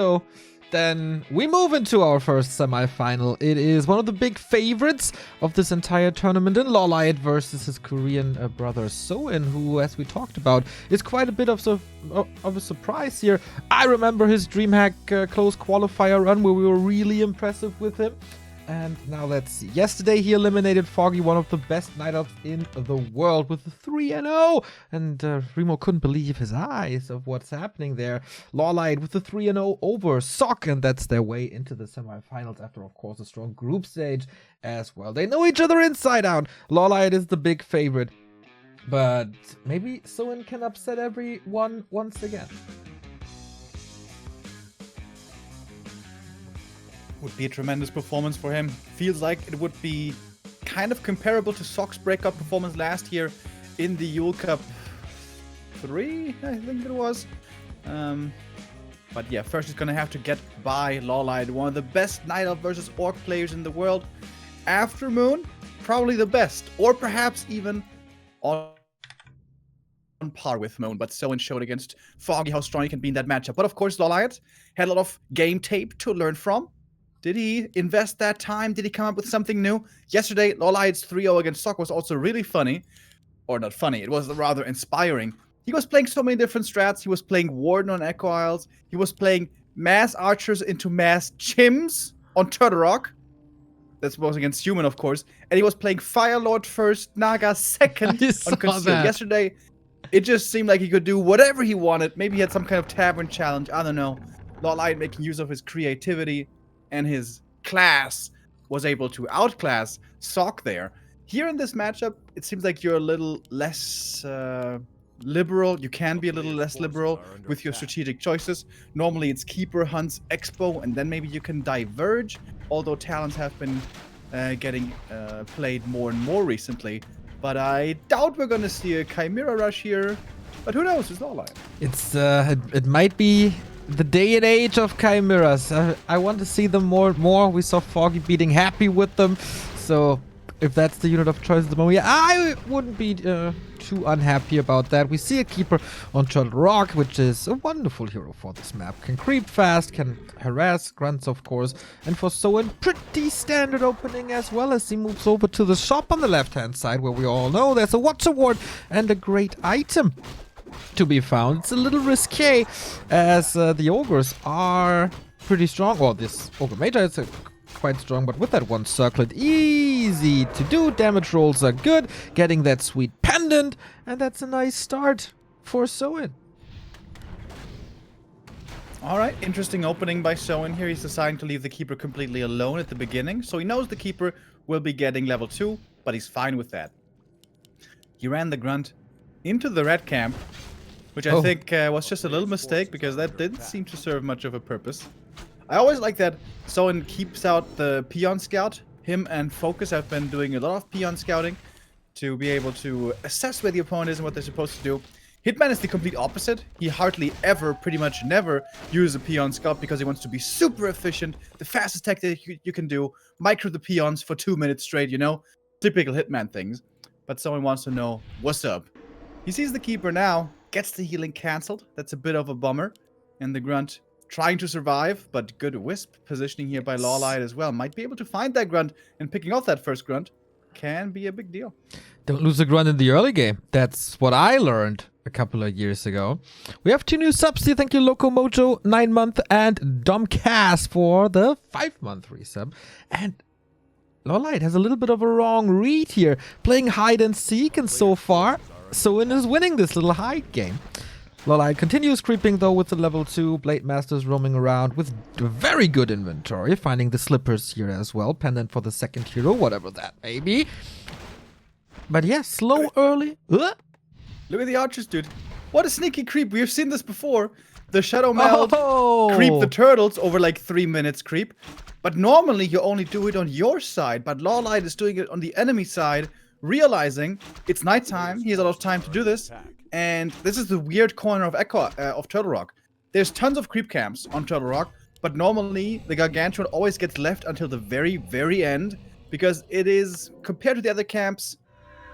So then we move into our first semifinal. It is one of the big favorites of this entire tournament in LawLiet versus his Korean brother Soin, who, as we talked about, is quite a bit of a surprise here. I remember his DreamHack close qualifier run where we were really impressive with him. And now let's see. Yesterday he eliminated Foggy, one of the best night elves in the world, with a 3-0. And Remo couldn't believe his eyes of what's happening there. LawLiet with the 3-0 over Sock, and that's their way into the semifinals after, of course, a strong group stage as well. They know each other inside out. LawLiet is the big favorite. But maybe Soin can upset everyone once again. Would be a tremendous performance for him. Feels like it would be kind of comparable to Sock's breakout performance last year in the Yule Cup 3, I think it was. But yeah, first he's gonna have to get by LawLiet, one of the best Night Elf versus Orc players in the world. After Moon, probably the best, or perhaps even on par with Moon, but Soin showed against Foggy how strong he can be in that matchup. But of course, LawLiet had a lot of game tape to learn from. Did he invest that time? Did he come up with something new? Yesterday, LawLiet's 3-0 against Sock was also really funny. Or not funny, it was rather inspiring. He was playing so many different strats. He was playing Warden on Echo Isles. He was playing Mass Archers into Mass Chims on Turtle Rock. That was against Human, of course. And he was playing Firelord first, Naga second on Conceal. Yesterday, it just seemed like he could do whatever he wanted. Maybe he had some kind of tavern challenge. I don't know. LawLiet making use of his creativity and his class was able to outclass Sock there. Here in this matchup, it seems like you're a little less liberal. You can be a little less liberal with your strategic choices. Normally it's Keeper, Hunts, Expo, and then maybe you can diverge, although talents have been getting played more and more recently. But I doubt we're going to see a Chimera rush here. But who knows? It's LawLiet. It's it might be the day and age of Chimeras. I want to see them more and more. We saw Foggy beating Happy with them. So if that's the unit of choice at the moment, yeah, I wouldn't be too unhappy about that. We see a Keeper on Turtle Rock, which is a wonderful hero for this map. Can creep fast, can harass grunts, of course. And for Soin, pretty standard opening as well, as he moves over to the shop on the left-hand side, where we all know there's a Watch Award and a great item to be found. It's a little risque, as the ogres are pretty strong. Well, this ogre major is quite strong, but with that one circlet, easy to do. Damage rolls are good. Getting that sweet pendant, and that's a nice start for Soin. Alright, interesting opening by Soin here. He's deciding to leave the Keeper completely alone at the beginning, so he knows the Keeper will be getting level 2, but he's fine with that. He ran the Grunt into the red camp, which I think was just a little mistake, because that didn't seem to serve much of a purpose. I always like that Soin keeps out the Peon Scout. Him and Focus have been doing a lot of Peon Scouting to be able to assess where the opponent is and what they're supposed to do. Hitman is the complete opposite. He hardly ever, pretty much never, uses a Peon Scout because he wants to be super efficient, the fastest tactic you can do, micro the peons for 2 minutes straight, you know? Typical Hitman things. But Soin wants to know, what's up? He sees the Keeper now, gets the healing cancelled. That's a bit of a bummer. And the Grunt trying to survive, but good Wisp positioning here by LawLiet as well. Might be able to find that Grunt, and picking off that first Grunt can be a big deal. Don't lose a Grunt in the early game. That's what I learned a couple of years ago. We have 2 new subs here. Thank you, Loco Mojo, 9-month, and Dom Cass for the 5-month resub. And LawLiet has a little bit of a wrong read here, playing hide and seek, and so far Soin is winning this little hide game. LawLiet continues creeping though with the level 2. Blade Masters roaming around with very good inventory, finding the slippers here as well. Pendant for the second hero, whatever that may be. But yeah, slow early. Look at the archers, dude. What a sneaky creep. We've seen this before. The Shadow Meld creep the turtles over like 3 minutes creep. But normally you only do it on your side. But LawLiet is doing it on the enemy side, realizing it's nighttime. He has a lot of time to do this. And this is the weird corner of of Turtle Rock. There's tons of creep camps on Turtle Rock, but normally the Gargantuan always gets left until the very, very end, because it is, compared to the other camps,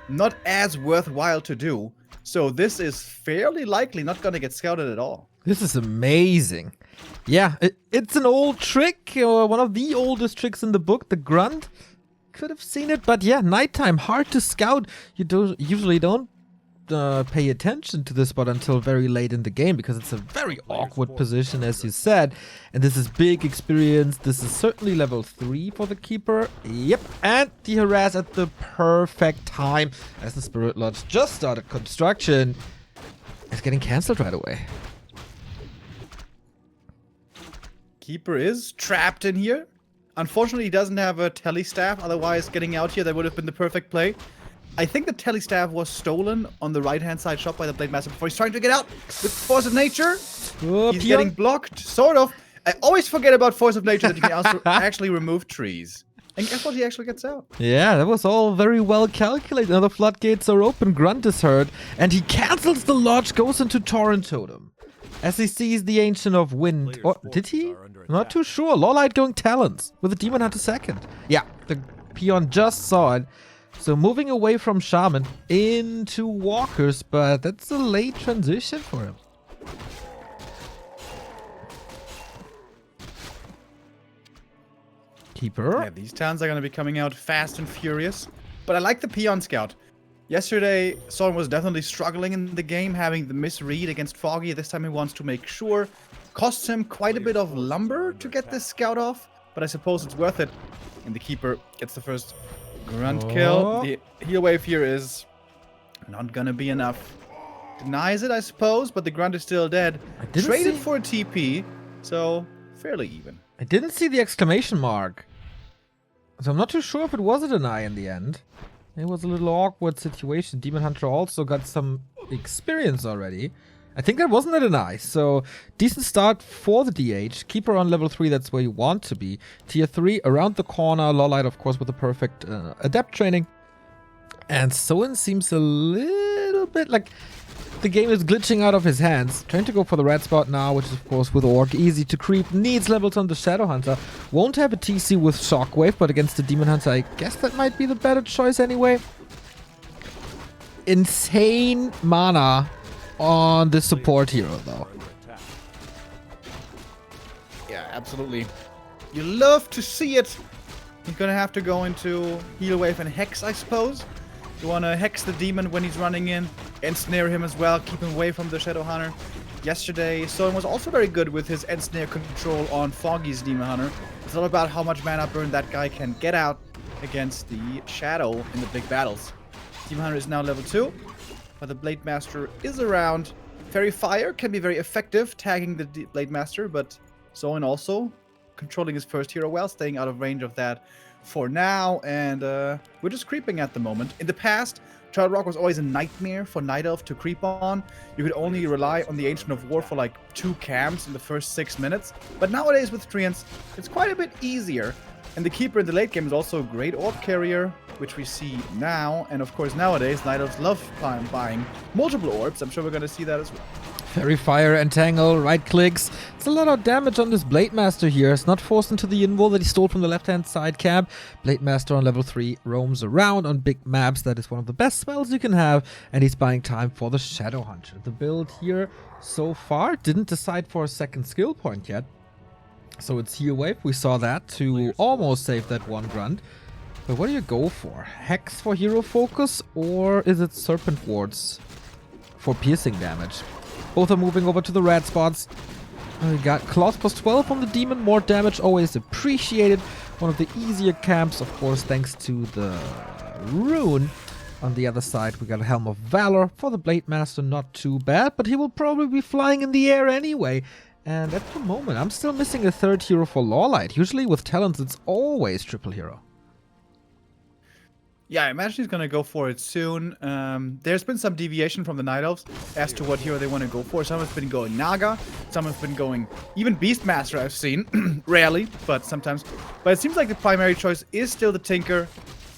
not as worthwhile to do. So this is fairly likely not going to get scouted at all. This is amazing. Yeah, it's an old trick, or one of the oldest tricks in the book, the grunt. Could have seen it, but yeah, nighttime, hard to scout. You usually don't pay attention to this spot until very late in the game, because it's a very awkward position, as you said. And this is big experience. This is certainly level 3 for the Keeper. Yep, and the harass at the perfect time, as the Spirit Lodge just started construction. It's getting cancelled right away. Keeper is trapped in here. Unfortunately, he doesn't have a telestaff. Otherwise, getting out here, that would have been the perfect play. I think the telestaff was stolen on the right-hand side shot by the Blade Master before he's trying to get out with Force of Nature. He's getting blocked, sort of. I always forget about Force of Nature, that you can also actually remove trees. And guess what? He actually gets out. Yeah, that was all very well calculated. Now the floodgates are open, Grunt is hurt, and he cancels the Lodge, goes into Torrent Totem. As he sees the Ancient of Wind. Or did he? I'm not too sure. LawLiet going Talons with the Demon Hunter second. Yeah, the peon just saw it. So moving away from Shaman into Walkers, but that's a late transition for him. Keeper. Yeah, these towns are going to be coming out fast and furious. But I like the peon scout. Yesterday, Soin was definitely struggling in the game, having the misread against Foggy. This time he wants to make sure. Costs him quite a bit of lumber to get this scout off, but I suppose it's worth it. And the Keeper gets the first grunt kill. The heal wave here is not gonna be enough. Denies it, I suppose, but the grunt is still dead. Traded for a TP, so fairly even. I didn't see the exclamation mark, so I'm not too sure if it was a deny in the end. It was a little awkward situation. Demon Hunter also got some experience already. I think that wasn't a deny, so decent start for the DH. Keeper on level 3, that's where you want to be. Tier 3, around the corner. LawLiet, of course, with the perfect adept training. And Soin seems a little bit like the game is glitching out of his hands. Trying to go for the red spot now, which is, of course, with ORC. Easy to creep. Needs levels on the Shadow Hunter. Won't have a TC with Shockwave, but against the Demon Hunter, I guess that might be the better choice anyway. Insane mana on the support hero, though. Yeah, absolutely. You love to see it. He's gonna have to go into Heal Wave and Hex, I suppose. You wanna Hex the Demon when he's running in, ensnare him as well, keep him away from the Shadow Hunter. Yesterday, Soin was also very good with his ensnare control on Foggy's Demon Hunter. It's all about how much mana burn that guy can get out against the Shadow in the big battles. Demon Hunter is now level 2. But the Blade Master is around. Fairy Fire can be very effective, tagging the Blade Master, but Soin also controlling his first hero well, staying out of range of that for now, and we're just creeping at the moment. In the past, Child Rock was always a nightmare for Night Elf to creep on. You could only rely on the Ancient of War for like 2 camps in the first 6 minutes, but nowadays with Treants, it's quite a bit easier. And the Keeper in the late game is also a great orb carrier, which we see now. And of course, nowadays, Night Elves love buying multiple orbs. I'm sure we're going to see that as well. Fairy Fire, Entangle, right clicks. It's a lot of damage on this Blade Master here. It's not forced into the invul that he stole from the left-hand side camp. Blade Master on level 3 roams around on big maps. That is one of the best spells you can have. And he's buying time for the Shadow Hunter. The build here so far didn't decide for a second skill point yet. So it's Heal Wave. We saw that to almost save that one grunt. But what do you go for? Hex for hero focus, or is it Serpent Wards for piercing damage? Both are moving over to the red spots. We got Claws plus 12 on the Demon. More damage, always appreciated. One of the easier camps, of course, thanks to the rune. On the other side, we got a Helm of Valor for the Blade Master. Not too bad, but he will probably be flying in the air anyway. And at the moment, I'm still missing a third hero for LawLiet. Usually with talents, it's always triple hero. Yeah, I imagine he's going to go for it soon. There's been some deviation from the Night Elves as to what hero they want to go for. Some have been going Naga, some have been going even Beastmaster, I've seen. Rarely, but sometimes. But it seems like the primary choice is still the Tinker,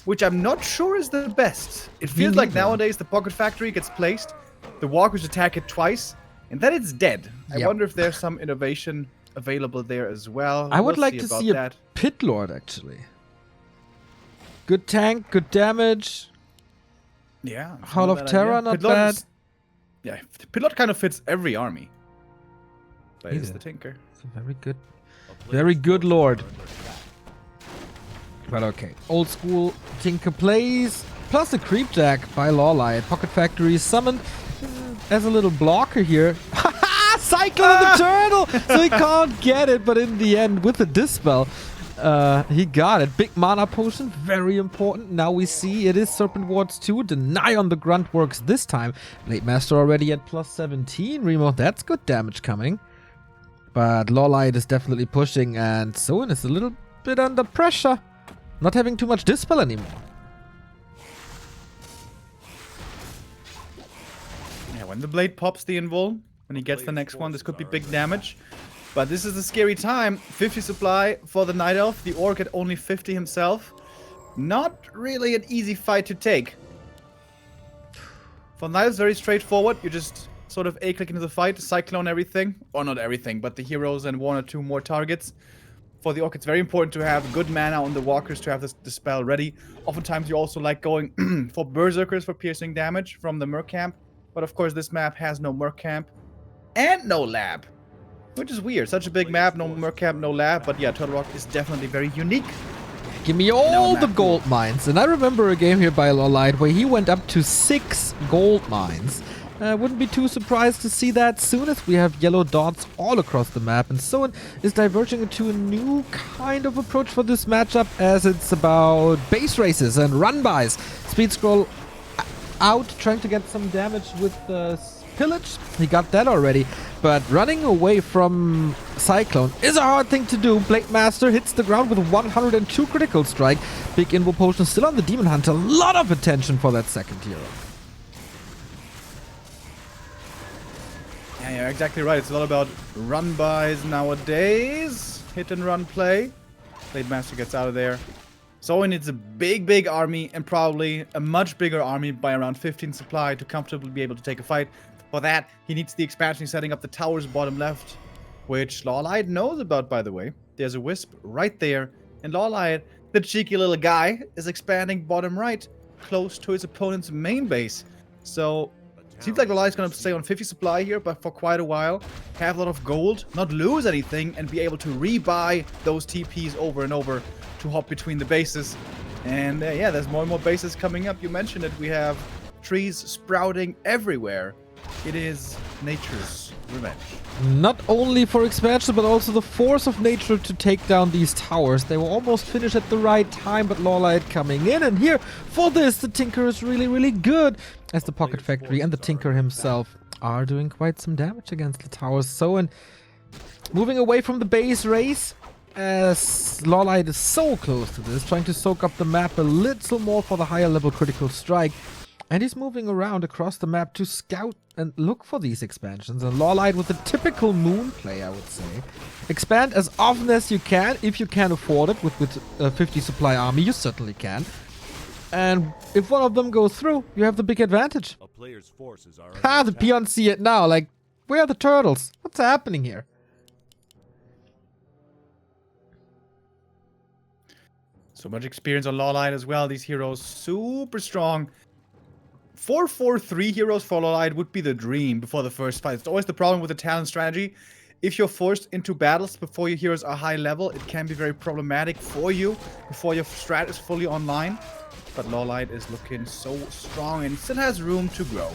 which I'm not sure is the best. It feels like nowadays the Pocket Factory gets placed, the Walkers attack it twice, and then it's dead. I wonder if there's some innovation available there as well. I would like to see a Pit Lord, actually. Good tank, good damage. Yeah. Hall of Terror, not bad. Yeah, Pit Lord kind of fits every army. But it's the Tinker. It's a very good lord. But okay, old school Tinker plays, plus a creep jack by LawLiet. Pocket Factory is summoned as a little blocker here. Cyclone of the turtle! So he can't get it, but in the end, with the Dispel, he got it. Big mana potion, very important. Now we see it is Serpent Wards 2. Deny on the grunt works this time. Blade Master already at plus 17. Remo, that's good damage coming. But LawLiet is definitely pushing, and Soin is a little bit under pressure. Not having too much Dispel anymore. Yeah, when the blade pops the invul, when he gets the next one, this could be big damage. But this is a scary time. 50 supply for the Night Elf. The Orc at only 50 himself. Not really an easy fight to take. For Night Elf, very straightforward. You just sort of A-click into the fight, cyclone everything. Or not everything, but the heroes and one or two more targets. For the Orc, it's very important to have good mana on the walkers to have the spell ready. Oftentimes, you also like going for berserkers for piercing damage from the Merc camp. But of course, this map has no Merc camp and no lab, which is weird. Such a big map, no Merc camp, no lab. But yeah, Turtle Rock is definitely very unique. Give me all the gold mines. And I remember a game here by LawLiet where he went up to 6 gold mines. Wouldn't be too surprised to see that soon as we have yellow dots all across the map. And Soin is diverging into a new kind of approach for this matchup, as it's about base races and run-bys. Speed scroll out, trying to get some damage with the pillage. He got that already. But running away from Cyclone is a hard thing to do. Blade Master hits the ground with 102 critical strike. Big Invo Potion still on the Demon Hunter. A lot of attention for that second hero. Yeah, you're exactly right. It's a lot about run-bys nowadays. Hit and run play. Blade Master gets out of there. Soin needs a big army, and probably a much bigger army by around 15 supply to comfortably be able to take a fight. For that, he needs the expansion setting up the towers bottom left, which LawLiet knows about, by the way. There's a Wisp right there, and LawLiet, the cheeky little guy, is expanding bottom right, close to his opponent's main base. So seems like LawLiet's going to stay on 50 supply here, but for quite a while, have a lot of gold, not lose anything, and be able to rebuy those TPs over and over to hop between the bases. And yeah, there's more and more bases coming up. You mentioned it. We have trees sprouting everywhere. It is nature's revenge. Not only for expansion, but also the force of nature to take down these towers. They will almost finish at the right time, but LawLiet coming in. And here, for this, the Tinker is really good, as the Pocket Factory and the Tinker himself are doing quite some damage against the towers. Soin moving away from the base race, as LawLiet is so close to this, trying to soak up the map a little more for the higher level critical strike. And he's moving around across the map to scout and look for these expansions. And LawLiet with the typical Moon play, I would say. Expand as often as you can, if you can afford it. With a 50 supply army, you certainly can. And if one of them goes through, you have the big advantage. A player's forces are The peons see it now, like, where are the turtles? What's happening here? So much experience on LawLiet as well. These heroes super strong. 4-4-3 heroes for LawLiet would be the dream before the first fight. It's always the problem with the talent strategy. If you're forced into battles before your heroes are high level, it can be very problematic for you before your strat is fully online. But LawLiet is looking so strong and still has room to grow.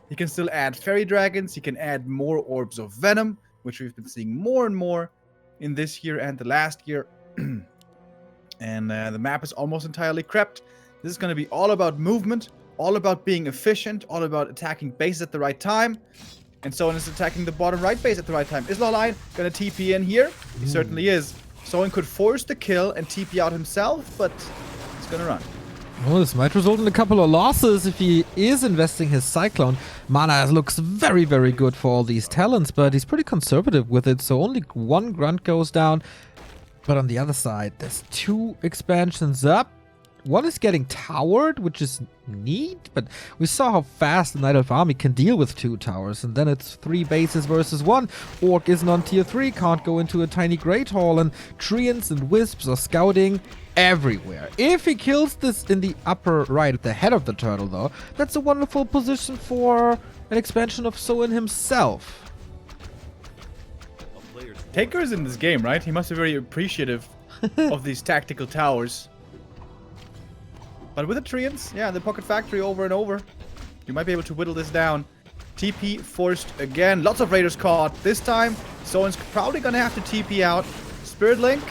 He can still add fairy dragons. He can add more orbs of venom, which we've been seeing more and more in this year and the last year. And the map is almost entirely crept. This is going to be all about movement. All about being efficient, all about attacking bases at the right time. And Soin is attacking the bottom right base at the right time. Is LawLiet gonna TP in here? He certainly is. Soin could force the kill and TP out himself, but he's gonna run. Oh, this might result in a couple of losses if he is investing his Cyclone. Mana looks very good for all these talents, but he's pretty conservative with it, so only one grunt goes down. But on the other side, there's 2 expansions up. One is getting towered, which is neat, but we saw how fast the Night Elf army can deal with 2 towers, and then it's 3 bases versus 1. Orc isn't on tier 3, can't go into a tiny Great Hall, and Treants and Wisps are scouting everywhere. If he kills this in the upper right at the head of the turtle, though, that's a wonderful position for an expansion of Soin himself. Taker's in this game, right? He must be very appreciative of these tactical towers. But with the Treants, yeah, the Pocket Factory over and over, you might be able to whittle this down. TP forced again. Lots of Raiders caught. This time, Soin's probably gonna have to TP out. Spirit Link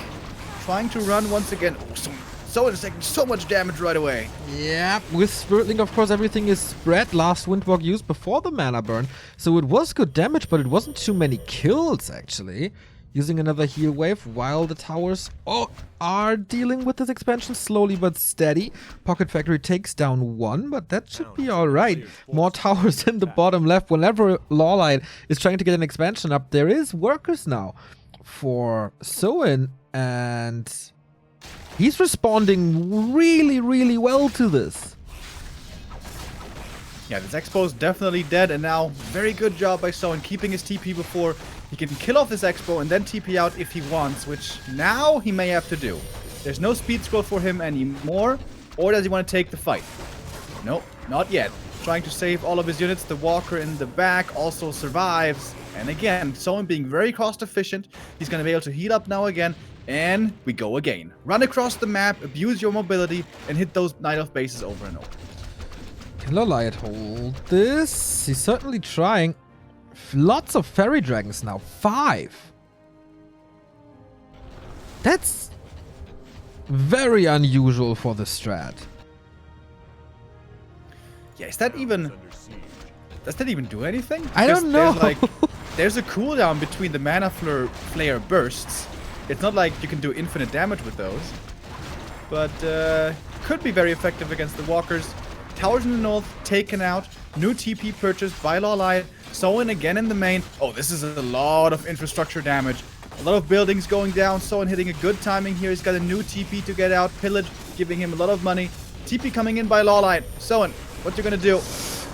trying to run once again. Oh, Soin is taking so much damage right away. Yeah, with Spirit Link, of course, everything is spread. Last Windwalk used before the mana burn. So it was good damage, but it wasn't too many kills, actually. Using another heal wave while the towers are dealing with this expansion slowly but steady. Pocket Factory takes down one, but that should be alright. More towers in the bottom left. Whenever LawLiet is trying to get an expansion up, there is workers now for Soin, and he's responding really, really well to this. Yeah, this Expo is definitely dead, and now very good job by Soin keeping his TP before he can kill off this Expo and then TP out if he wants, which now he may have to do. There's no speed scroll for him anymore, or does he want to take the fight? Nope, not yet. Trying to save all of his units. The Walker in the back also survives. And again, Soin being very cost efficient. He's going to be able to heal up now again. And we go again. Run across the map, abuse your mobility, and hit those Night Elf bases over and over. Can LawLiet hold this? He's certainly trying. Lots of Fairy Dragons now. 5. That's very unusual for the strat. Yeah, is that even... Does that even do anything? I don't know. There's a cooldown between the Mana Flare bursts. It's not like you can do infinite damage with those. But could be very effective against the Walkers. Towers in the north taken out. New TP purchased by LawLiet. Soin again in the main. Oh, this is a lot of infrastructure damage. A lot of buildings going down. Soin hitting a good timing here. He's got a new TP to get out. Pillage giving him a lot of money. TP coming in by LawLiet. Soin, what you gonna do?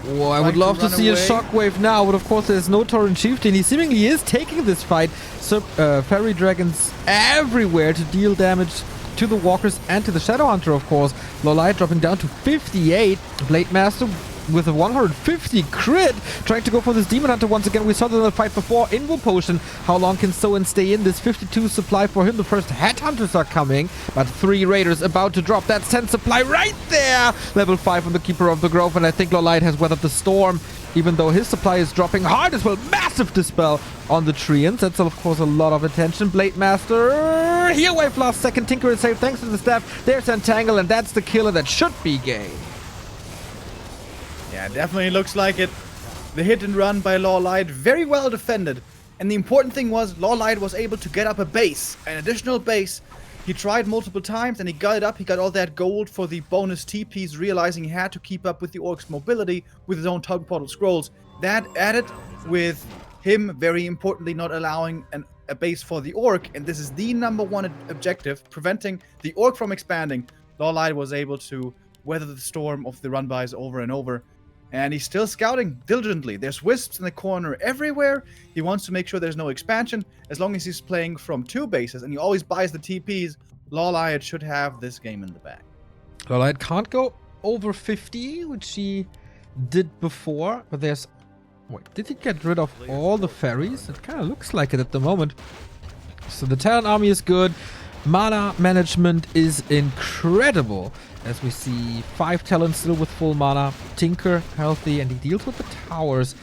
Oh, I would love to see a shockwave now, but of course there's no Torrent Chieftain. He seemingly is taking this fight. So Fairy Dragons everywhere to deal damage to the Walkers and to the Shadowhunter, of course. LawLiet dropping down to 58. Blade Master with a 150 crit, trying to go for this Demon Hunter once again. We saw that in the fight before. Invo Potion. How long can Soin stay in this 52 supply for him? The first Headhunters are coming, but 3 Raiders about to drop. That's 10 supply right there. Level 5 on the Keeper of the Grove, and I think LawLiet has weathered the storm, even though his supply is dropping hard as well. Massive Dispel on the Treants. That's, of course, a lot of attention. Blade Master. Heal wave last second. Tinker is safe thanks to the staff. There's Entangle, and that's the killer that should be gained. Yeah, definitely looks like it. The hit and run by LawLiet, very well defended. And the important thing was, LawLiet was able to get up a base, an additional base. He tried multiple times and he got it up. He got all that gold for the bonus TPs, realizing he had to keep up with the Orc's mobility with his own Town Portal Scrolls. That added with him, very importantly, not allowing a base for the Orc. And this is the #1 objective, preventing the Orc from expanding. LawLiet was able to weather the storm of the run-bys over and over. And he's still scouting diligently. There's wisps in the corner everywhere. He wants to make sure there's no expansion. As long as he's playing from 2 bases and he always buys the TPs, LawLiet should have this game in the bag. LawLiet can't go over 50, which he did before. But there's... Wait, did he get rid of all the fairies? It kind of looks like it at the moment. So the Talon army is good. Mana management is incredible. As we see 5 Talons still with full mana. Tinker healthy, and he deals with the towers.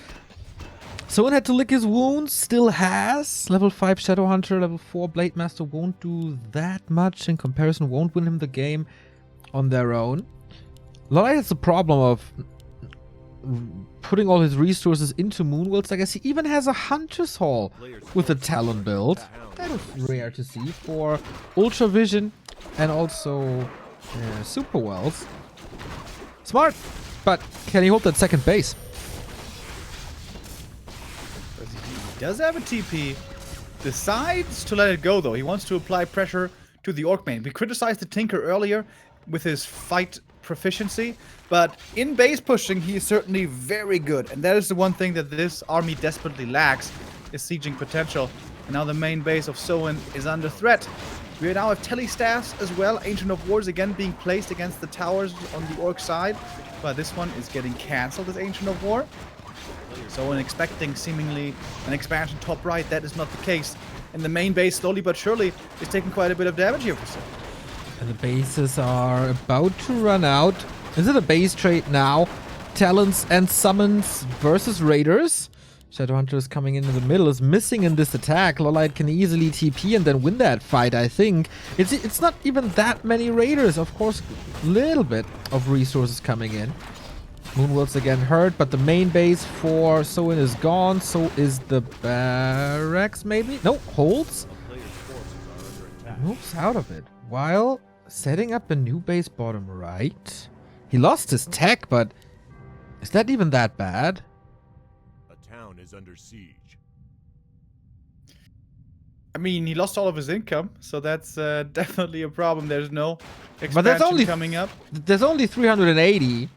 Soin had to lick his wounds, still has. Level 5 Shadowhunter, level 4 Blade Master won't do that much in comparison, won't win him the game on their own. LawLiet has the problem of putting all his resources into Moonwells. I guess he even has a Hunter's Hall with a Talon build. That is rare to see for Ultra Vision and also Super Wells. Smart, but can he hold that second base? He does have a TP. Decides to let it go, though. He wants to apply pressure to the Orc main. We criticized the Tinker earlier with his fight proficiency, but in base pushing, he is certainly very good. And that is the one thing that this army desperately lacks, is sieging potential. And now the main base of Soin is under threat. We now have Telestaffs as well. Ancient of Wars again being placed against the towers on the Orc side. But this one is getting cancelled as Ancient of War. Soin expecting seemingly an expansion top right. That is not the case. And the main base, slowly but surely, is taking quite a bit of damage here for Soin. And the bases are about to run out. Is it a base trade now? Talents and summons versus raiders. Shadowhunter is coming into the middle, is missing in this attack. LawLiet can easily TP and then win that fight, I think. It's not even that many raiders. Of course, a little bit of resources coming in. Moonworld's again hurt, but the main base for Soin is gone. So is the barracks, maybe? No, holds. Moves out of it while setting up a new base bottom right. He lost his tech, but is that even that bad? Is under siege. I mean, he lost all of his income, so that's definitely a problem. There's no expansion but there's only coming up. There's only 380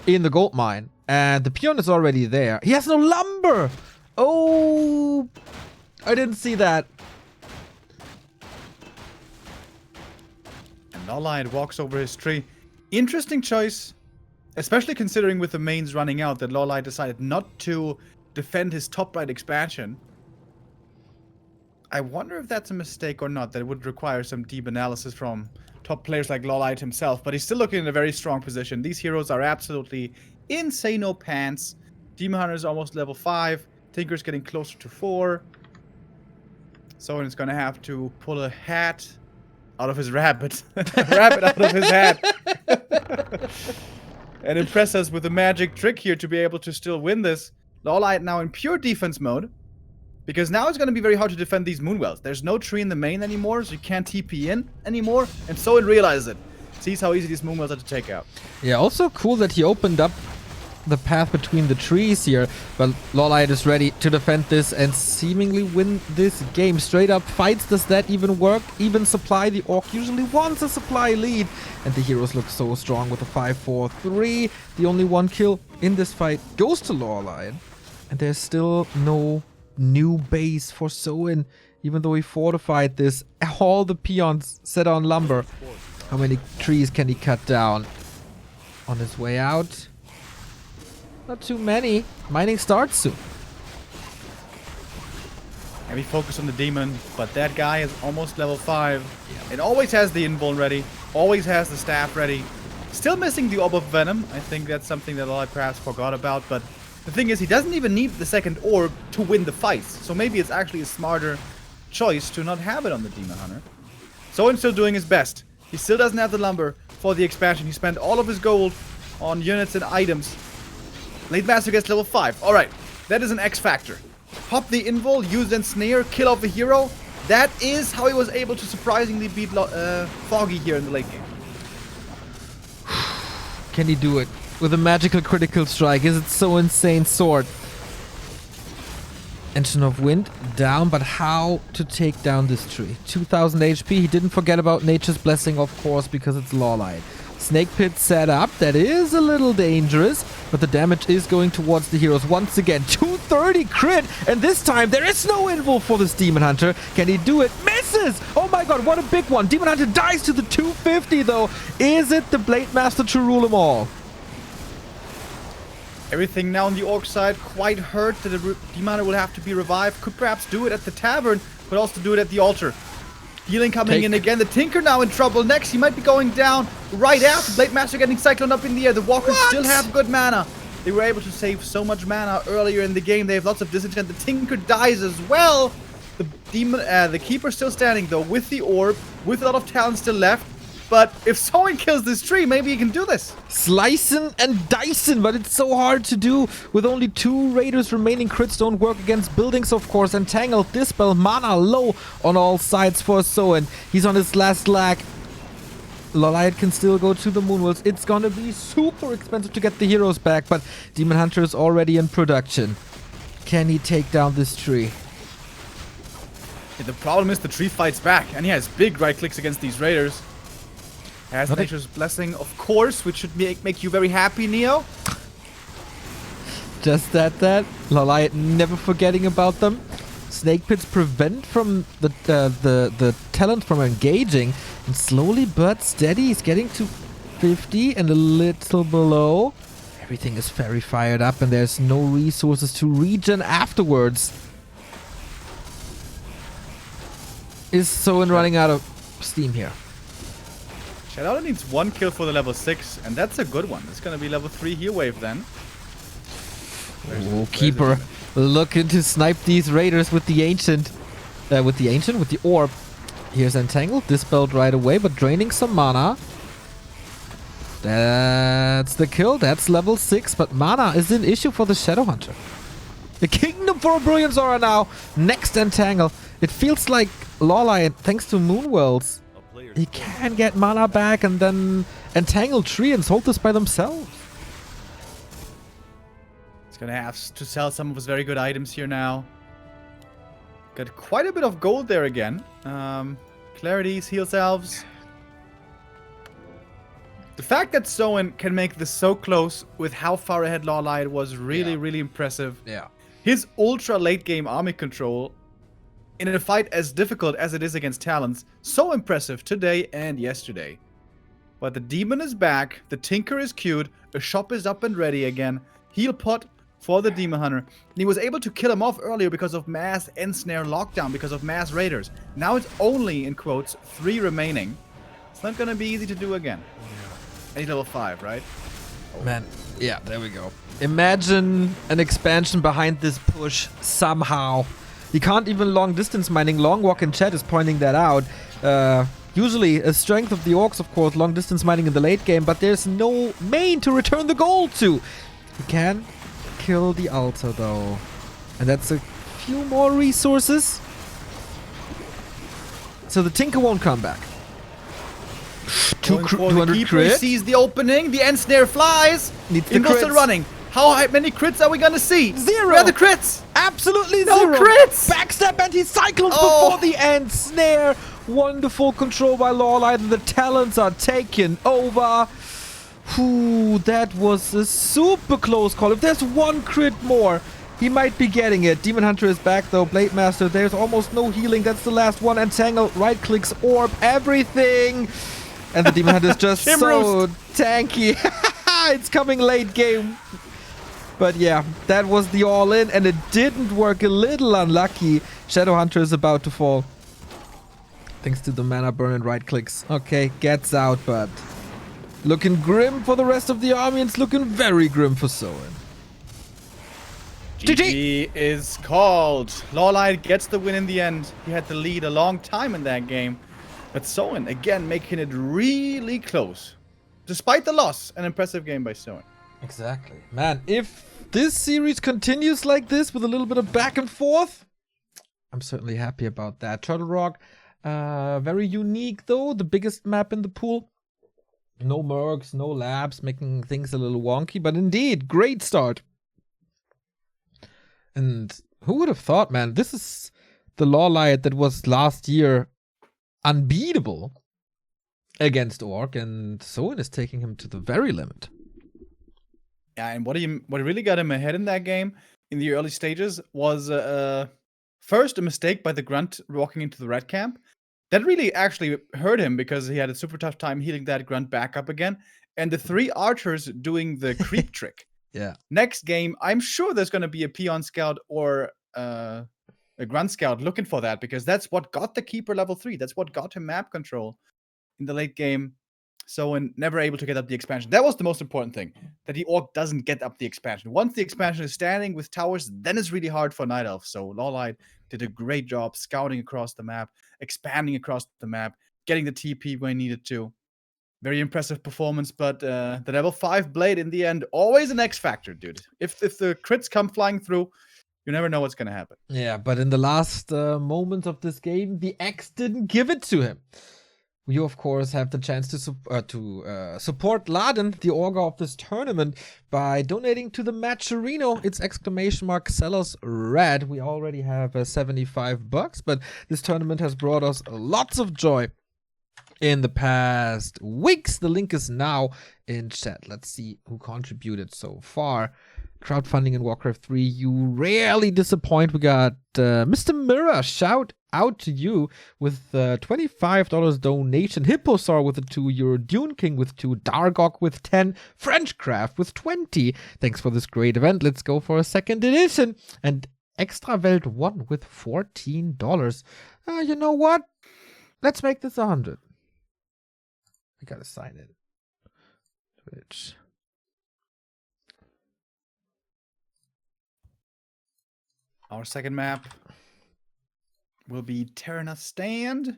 in the gold mine, and the peon is already there. He has no lumber. Oh, I didn't see that. And LawLiet walks over his tree. Interesting choice, especially considering with the mains running out that LawLiet decided not to defend his top right expansion. I wonder if that's a mistake or not. That would require some deep analysis from top players like LawLiet himself, but he's still looking in a very strong position. These heroes are absolutely insane pants. Demon Hunter is almost level 5. Tinker's getting closer to 4. Soin is gonna have to pull a hat out of his rabbit. Rabbit out of his hat. And impress us with a magic trick here to be able to still win this. LawLiet now in pure defense mode, because now it's going to be very hard to defend these Moonwells. There's no tree in the main anymore, so you can't TP in anymore, and Soin realizes it. Sees how easy these Moonwells are to take out. Yeah, also cool that he opened up the path between the trees here, but LawLiet is ready to defend this and seemingly win this game. Straight up fights, does that even work? Even supply, the Orc usually wants a supply lead, and the heroes look so strong with a 5-4-3. The only one kill in this fight goes to LawLiet. And there's still no new base for Soin, even though he fortified this. All the peons set on lumber. How many trees can he cut down? On his way out? Not too many. Mining starts soon. Heavy focus on the demon, but that guy is almost level 5. It always has the invuln ready, always has the staff ready. Still missing the orb of venom. I think that's something that I perhaps forgot about, but the thing is, he doesn't even need the second orb to win the fights. So maybe it's actually a smarter choice to not have it on the Demon Hunter. Soin's still doing his best. He still doesn't have the lumber for the expansion. He spent all of his gold on units and items. Late Master gets level 5. Alright, that is an X factor. Pop the invul, use ensnare, kill off a hero. That is how he was able to surprisingly beat Foggy here in the late game. Can he do it? With a magical critical strike. Is it so insane sword? Engine of Wind down, but how to take down this tree? 2000 HP. He didn't forget about Nature's Blessing, of course, because it's LawLiet. Snake Pit set up. That is a little dangerous, but the damage is going towards the heroes once again. 230 crit, and this time there is no invul for this Demon Hunter. Can he do it? Misses! Oh my god, what a big one. Demon Hunter dies to the 250 though. Is it the Blade Master to rule them all? Everything now on the Orc side quite hurt that the Demon Hunter will have to be revived. Could perhaps do it at the tavern, but also do it at the altar. Healing coming in again. The Tinker now in trouble. Next, he might be going down right after. Blade Master getting cycloned up in the air. The Walkers still have good mana. They were able to save so much mana earlier in the game. They have lots of disenchant. The Tinker dies as well. The Keeper still standing though with the orb, with a lot of talent still left. But if Soin kills this tree, maybe he can do this. Slicing and dicing, but it's so hard to do. With only 2 raiders remaining, crits don't work against buildings, of course. Entangled, Dispel, mana low on all sides for Soin. He's on his last lag. LawLiet can still go to the Moonwolves. It's gonna be super expensive to get the heroes back, but Demon Hunter is already in production. Can he take down this tree? Yeah, the problem is the tree fights back, and he has big right clicks against these raiders. Has Nature's Blessing, of course, which should make you very happy, Neo. Just that. LawLiet never forgetting about them. Snake Pits prevent from the talent from engaging, and slowly but steady he's getting to 50 and a little below. Everything is very fired up, and there's no resources to regen afterwards. is Soin running out of steam here? Shadow needs 1 kill for the level 6, and that's a good one. It's gonna be level 3 heal wave then. Oh, Keeper looking to snipe these raiders with the Ancient. With the Orb. Here's Entangled, dispelled right away, but draining some mana. That's the kill. That's level 6, but mana is an issue for the Shadow Hunter. The Kingdom for a Brilliant Aura now. Next Entangle. It feels like LawLiet, thanks to Moonwells, he can get mana back and then Entangle Tree and hold this by themselves. He's gonna have to sell some of his very good items here now. Got quite a bit of gold there again. Clarities, heal salves. The fact that Soin can make this so close with how far ahead LawLiet was really impressive. Yeah. His ultra late game army control in a fight as difficult as it is against Talons, so impressive today and yesterday. But the Demon is back, the Tinker is queued, a shop is up and ready again, heal pot for the Demon Hunter. And he was able to kill him off earlier because of mass Ensnare lockdown, because of mass raiders. Now it's only, in quotes, 3 remaining. It's not gonna be easy to do again. Any level 5, right? Man, yeah, there we go. Imagine an expansion behind this push somehow. You can't even long distance mining. Long Walk in chat is pointing that out. Usually a strength of the Orcs, of course, long distance mining in the late game, but there's no main to return the gold to. You can kill the altar though. And that's a few more resources. So the Tinker won't come back. 200 crit. Sees the opening, the Ensnare flies. Needs the Ingles crits. are running. How many crits are we gonna see? 0. Where are the crits? Absolutely No 0. crits. Backstab anti-cyclones Oh. before the end. Snare. Wonderful control by LawLiet, and the talents are taken over. Whew, that was a super close call. If there's 1 crit more, he might be getting it. Demon Hunter is back though. Blade Master, there's almost no healing. That's the last one. Entangle, right clicks, orb, everything. And the Demon Hunter is just so tanky. It's coming late game. But yeah, that was the all-in, and it didn't work. A little unlucky. Shadow Hunter is about to fall. Thanks to the mana burn and right clicks. Okay, gets out, but looking grim for the rest of the army. It's looking very grim for Soin. GG is called. LawLiet gets the win in the end. He had the lead a long time in that game. But Soin, again, making it really close. Despite the loss, an impressive game by Soin. Exactly. Man, if this series continues like this with a little bit of back and forth, I'm certainly happy about that. Turtle Rock, very unique though. The biggest map in the pool. No mercs, no labs, making things a little wonky. But indeed, great start. And who would have thought, man, this is the LawLiet that was last year unbeatable against Orc, and Soin is taking him to the very limit. Yeah, and what really got him ahead in that game in the early stages was first a mistake by the Grunt walking into the red camp. That really actually hurt him because he had a super tough time healing that Grunt back up again. And the 3 archers doing the creep trick. Yeah. Next game, I'm sure there's going to be a Peon Scout or a Grunt Scout looking for that, because that's what got the Keeper level 3. That's what got him map control in the late game. Soin never able to get up the expansion. That was the most important thing, that the Orc doesn't get up the expansion. Once the expansion is standing with towers, then it's really hard for Night Elf. So LawLiet did a great job scouting across the map, expanding across the map, getting the TP when needed to. Very impressive performance, but the level 5 Blade in the end, always an X factor, dude. If the crits come flying through, you never know what's going to happen. Yeah, but in the last moments of this game, the X didn't give it to him. You, of course, have the chance to support Laden, the orga of this tournament, by donating to the Matcherino. It's !Xellosred. We already have $75, but this tournament has brought us lots of joy in the past weeks. The link is now in chat. Let's see who contributed so far. Crowdfunding in Warcraft 3, you rarely disappoint. We got Mr. Mirror, shout out to you with $25 donation. Hipposaur with a €2, Dune King with 2, Dargok with 10, Frenchcraft with 20. Thanks for this great event. Let's go for a second edition. And Extra Welt 1 with $14. You know what? Let's make this 100. We gotta sign in. Twitch. Our second map will be Terranas Stand.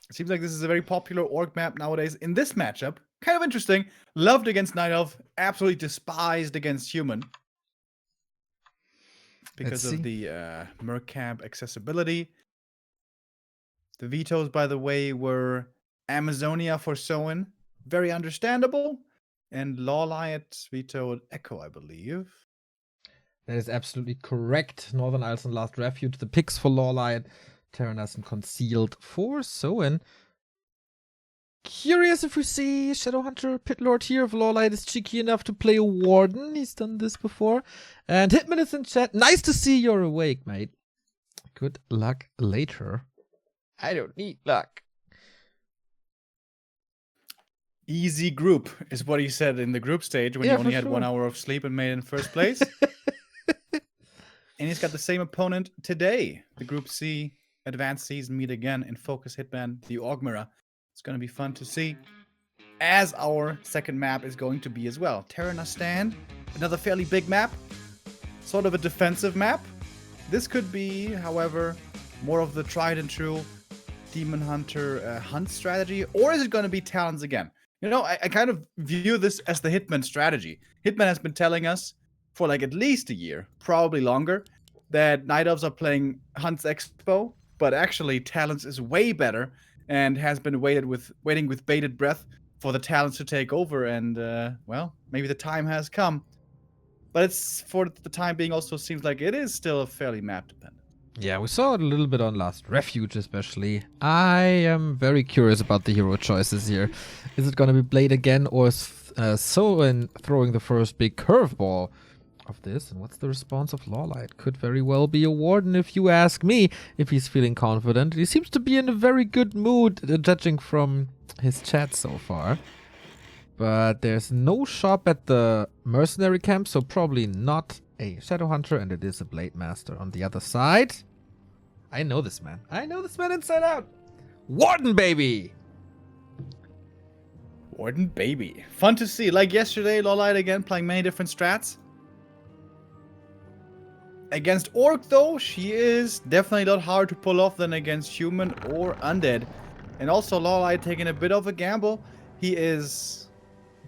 It seems like this is a very popular orc map nowadays. In this matchup, kind of interesting. Loved against Night Elf, absolutely despised against Human. Because of the Merc Camp accessibility. The vetoes, by the way, were Amazonia for Soin. Very understandable. And LawLiet vetoed Echo, I believe. That is absolutely correct. Northern Isles and Last Refuge. The picks for LawLiet. Terranas and Concealed for Soin. Curious if we see Shadowhunter Pitlord here. If LawLiet is cheeky enough to play a Warden. He's done this before. And Hitman is in chat. Nice to see you're awake, mate. Good luck later. I don't need luck. Easy group is what he said in the group stage when he only had 1 hour of sleep and made it in first place. And he's got the same opponent today. The Group C Advanced Season meet again in Focus Hitman, the Augmira. It's going to be fun to see, as our second map is going to be as well. Terranas Stand, another fairly big map, sort of a defensive map. This could be, however, more of the tried and true Demon Hunter hunt strategy, or is it going to be Talons again? You know, I kind of view this as the Hitman strategy. Hitman has been telling us for like at least a year, probably longer, that Night Elves are playing Hunts Expo, but actually Talons is way better and has been waiting with bated breath for the Talons to take over. And, well, maybe the time has come. But it's, for the time being, also seems like it is still fairly map dependent. Yeah, we saw it a little bit on Last Refuge especially. I am very curious about the hero choices here. Is it going to be Blade again, or is Soin throwing the first big curveball of this? And what's the response of LawLiet? Could very well be a Warden if you ask me, if he's feeling confident. He seems to be in a very good mood, judging from his chat so far. But there's no shop at the mercenary camp, so probably not a Shadowhunter, and it is a Blade Master on the other side. I know this man. I know this man inside out. Warden, baby! Warden, baby. Fun to see. Like yesterday, LawLiet again playing many different strats. Against Orc, though, she is definitely a lot harder to pull off than against Human or Undead. And also, LawLiet taking a bit of a gamble. He is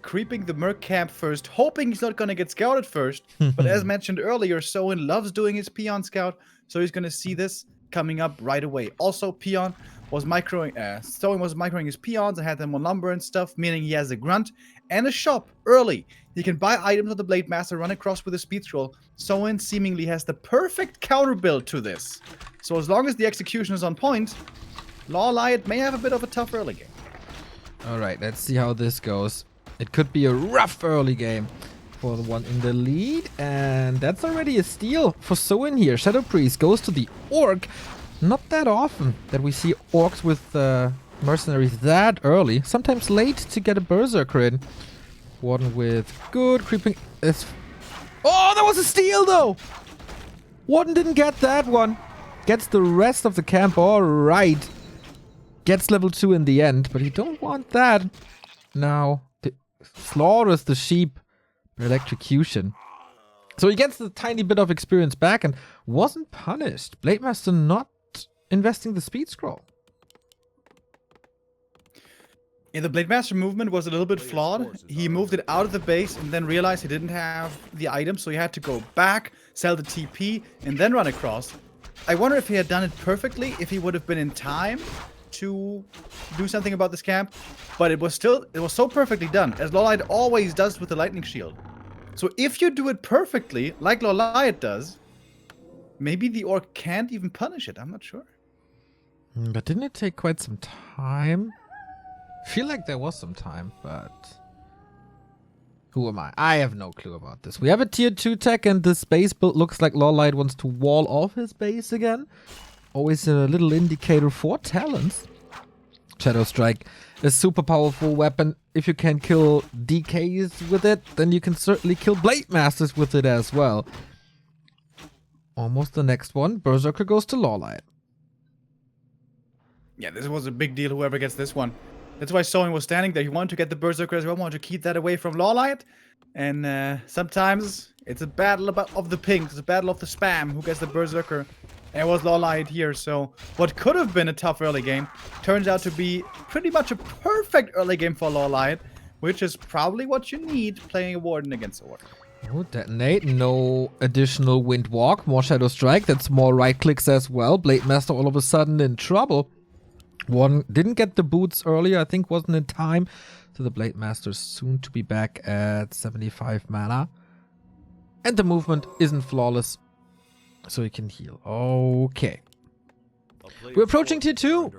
creeping the Merc camp first, hoping he's not going to get scouted first. But as mentioned earlier, Soin loves doing his Peon scout, so he's going to see this coming up right away. Also, Peon was Soin was microing his Peons and had them on lumber and stuff, meaning he has a grunt and a shop early. He can buy items of the Blade Master, run across with a speed scroll. Soin seemingly has the perfect counter build to this. So as long as the execution is on point, LawLiet may have a bit of a tough early game. Alright, let's see how this goes. It could be a rough early game for the one in the lead. And that's already a steal for Soin here. Shadow Priest goes to the Orc. Not that often that we see Orcs with mercenaries that early. Sometimes late to get a Berserker in. Warden with good creeping. Oh, that was a steal though! Warden didn't get that one. Gets the rest of the camp alright. Gets level 2 in the end, but you don't want that. Now, slaughters the sheep by electrocution. So he gets a tiny bit of experience back and wasn't punished. Blade Master not investing the speed scroll. Yeah, the Blade Master movement was a little bit flawed. He moved it out of the base and then realized he didn't have the item, so he had to go back, sell the TP, and then run across. I wonder if he had done it perfectly, if he would have been in time to do something about this camp. But it was so perfectly done, as LawLiet always does with the Lightning Shield. So if you do it perfectly, like LawLiet does, maybe the Orc can't even punish it. I'm not sure. But didn't it take quite some time? I feel like there was some time, but who am I? I have no clue about this. We have a tier 2 tech, and this base build looks like LawLiet wants to wall off his base again. Always a little indicator for talents. Shadow Strike a super powerful weapon. If you can kill DKs with it, then you can certainly kill Blade Masters with it as well. Almost the next one. Berserker goes to LawLiet. Yeah, this was a big deal, whoever gets this one. That's why Soin was standing there. He wanted to get the Berserker as well, wanted to keep that away from LawLiet. And sometimes it's a battle of the pinks, it's a battle of the spam, who gets the Berserker. And it was LawLiet here, so what could have been a tough early game turns out to be pretty much a perfect early game for LawLiet, which is probably what you need playing a Warden against a Warden. Oh, detonate. No additional Wind Walk. More Shadow Strike. That's more right clicks as well. Blade Master all of a sudden in trouble. One didn't get the boots earlier. I think wasn't in time. So the Blade Master soon to be back at 75 mana. And the movement isn't flawless. So he can heal. Okay. We're approaching tier 2.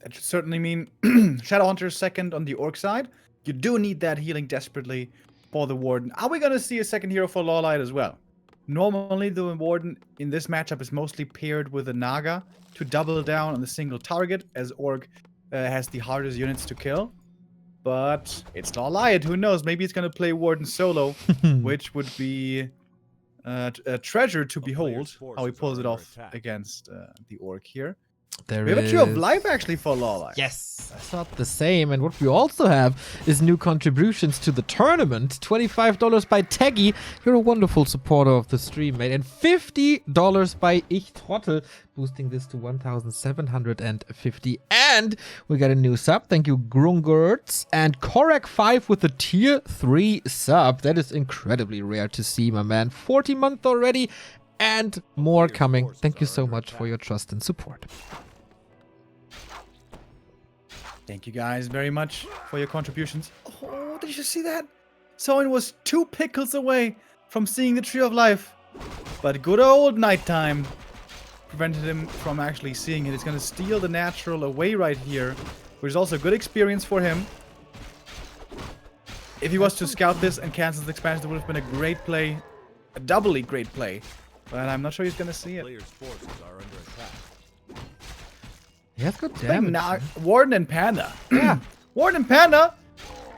That should certainly mean Shadowhunter second on the Orc side. You do need that healing desperately for the Warden. Are we going to see a second hero for LawLiet as well? Normally, the Warden in this matchup is mostly paired with a Naga to double down on the single target, as Orc has the hardest units to kill. But it's LawLiet, who knows? Maybe it's going to play Warden solo, which would be a treasure to behold, how he pulls it off against the Orc here. We have a Tree of Life actually for LawLiet. Yes, I thought the same. And what we also have is new contributions to the tournament. $25 by Teggy. You're a wonderful supporter of the stream, mate. And $50 by Ich Trottel, boosting this to 1,750. And we got a new sub. Thank you, Grungertz. And Korek5 with a tier 3 sub. That is incredibly rare to see, my man. 40 month already. And more coming. Thank you so much for your trust and support. Thank you guys very much for your contributions. Oh, did you see that? Soin was 2 pickles away from seeing the Tree of Life. But good old nighttime prevented him from actually seeing it. He's going to steal the natural away right here, which is also a good experience for him. If he was to scout this and cancel the expansion, it would have been a great play. A doubly great play. But I'm not sure he's going to see it. He has good damage. Warden and Panda. Yeah. Warden and Panda?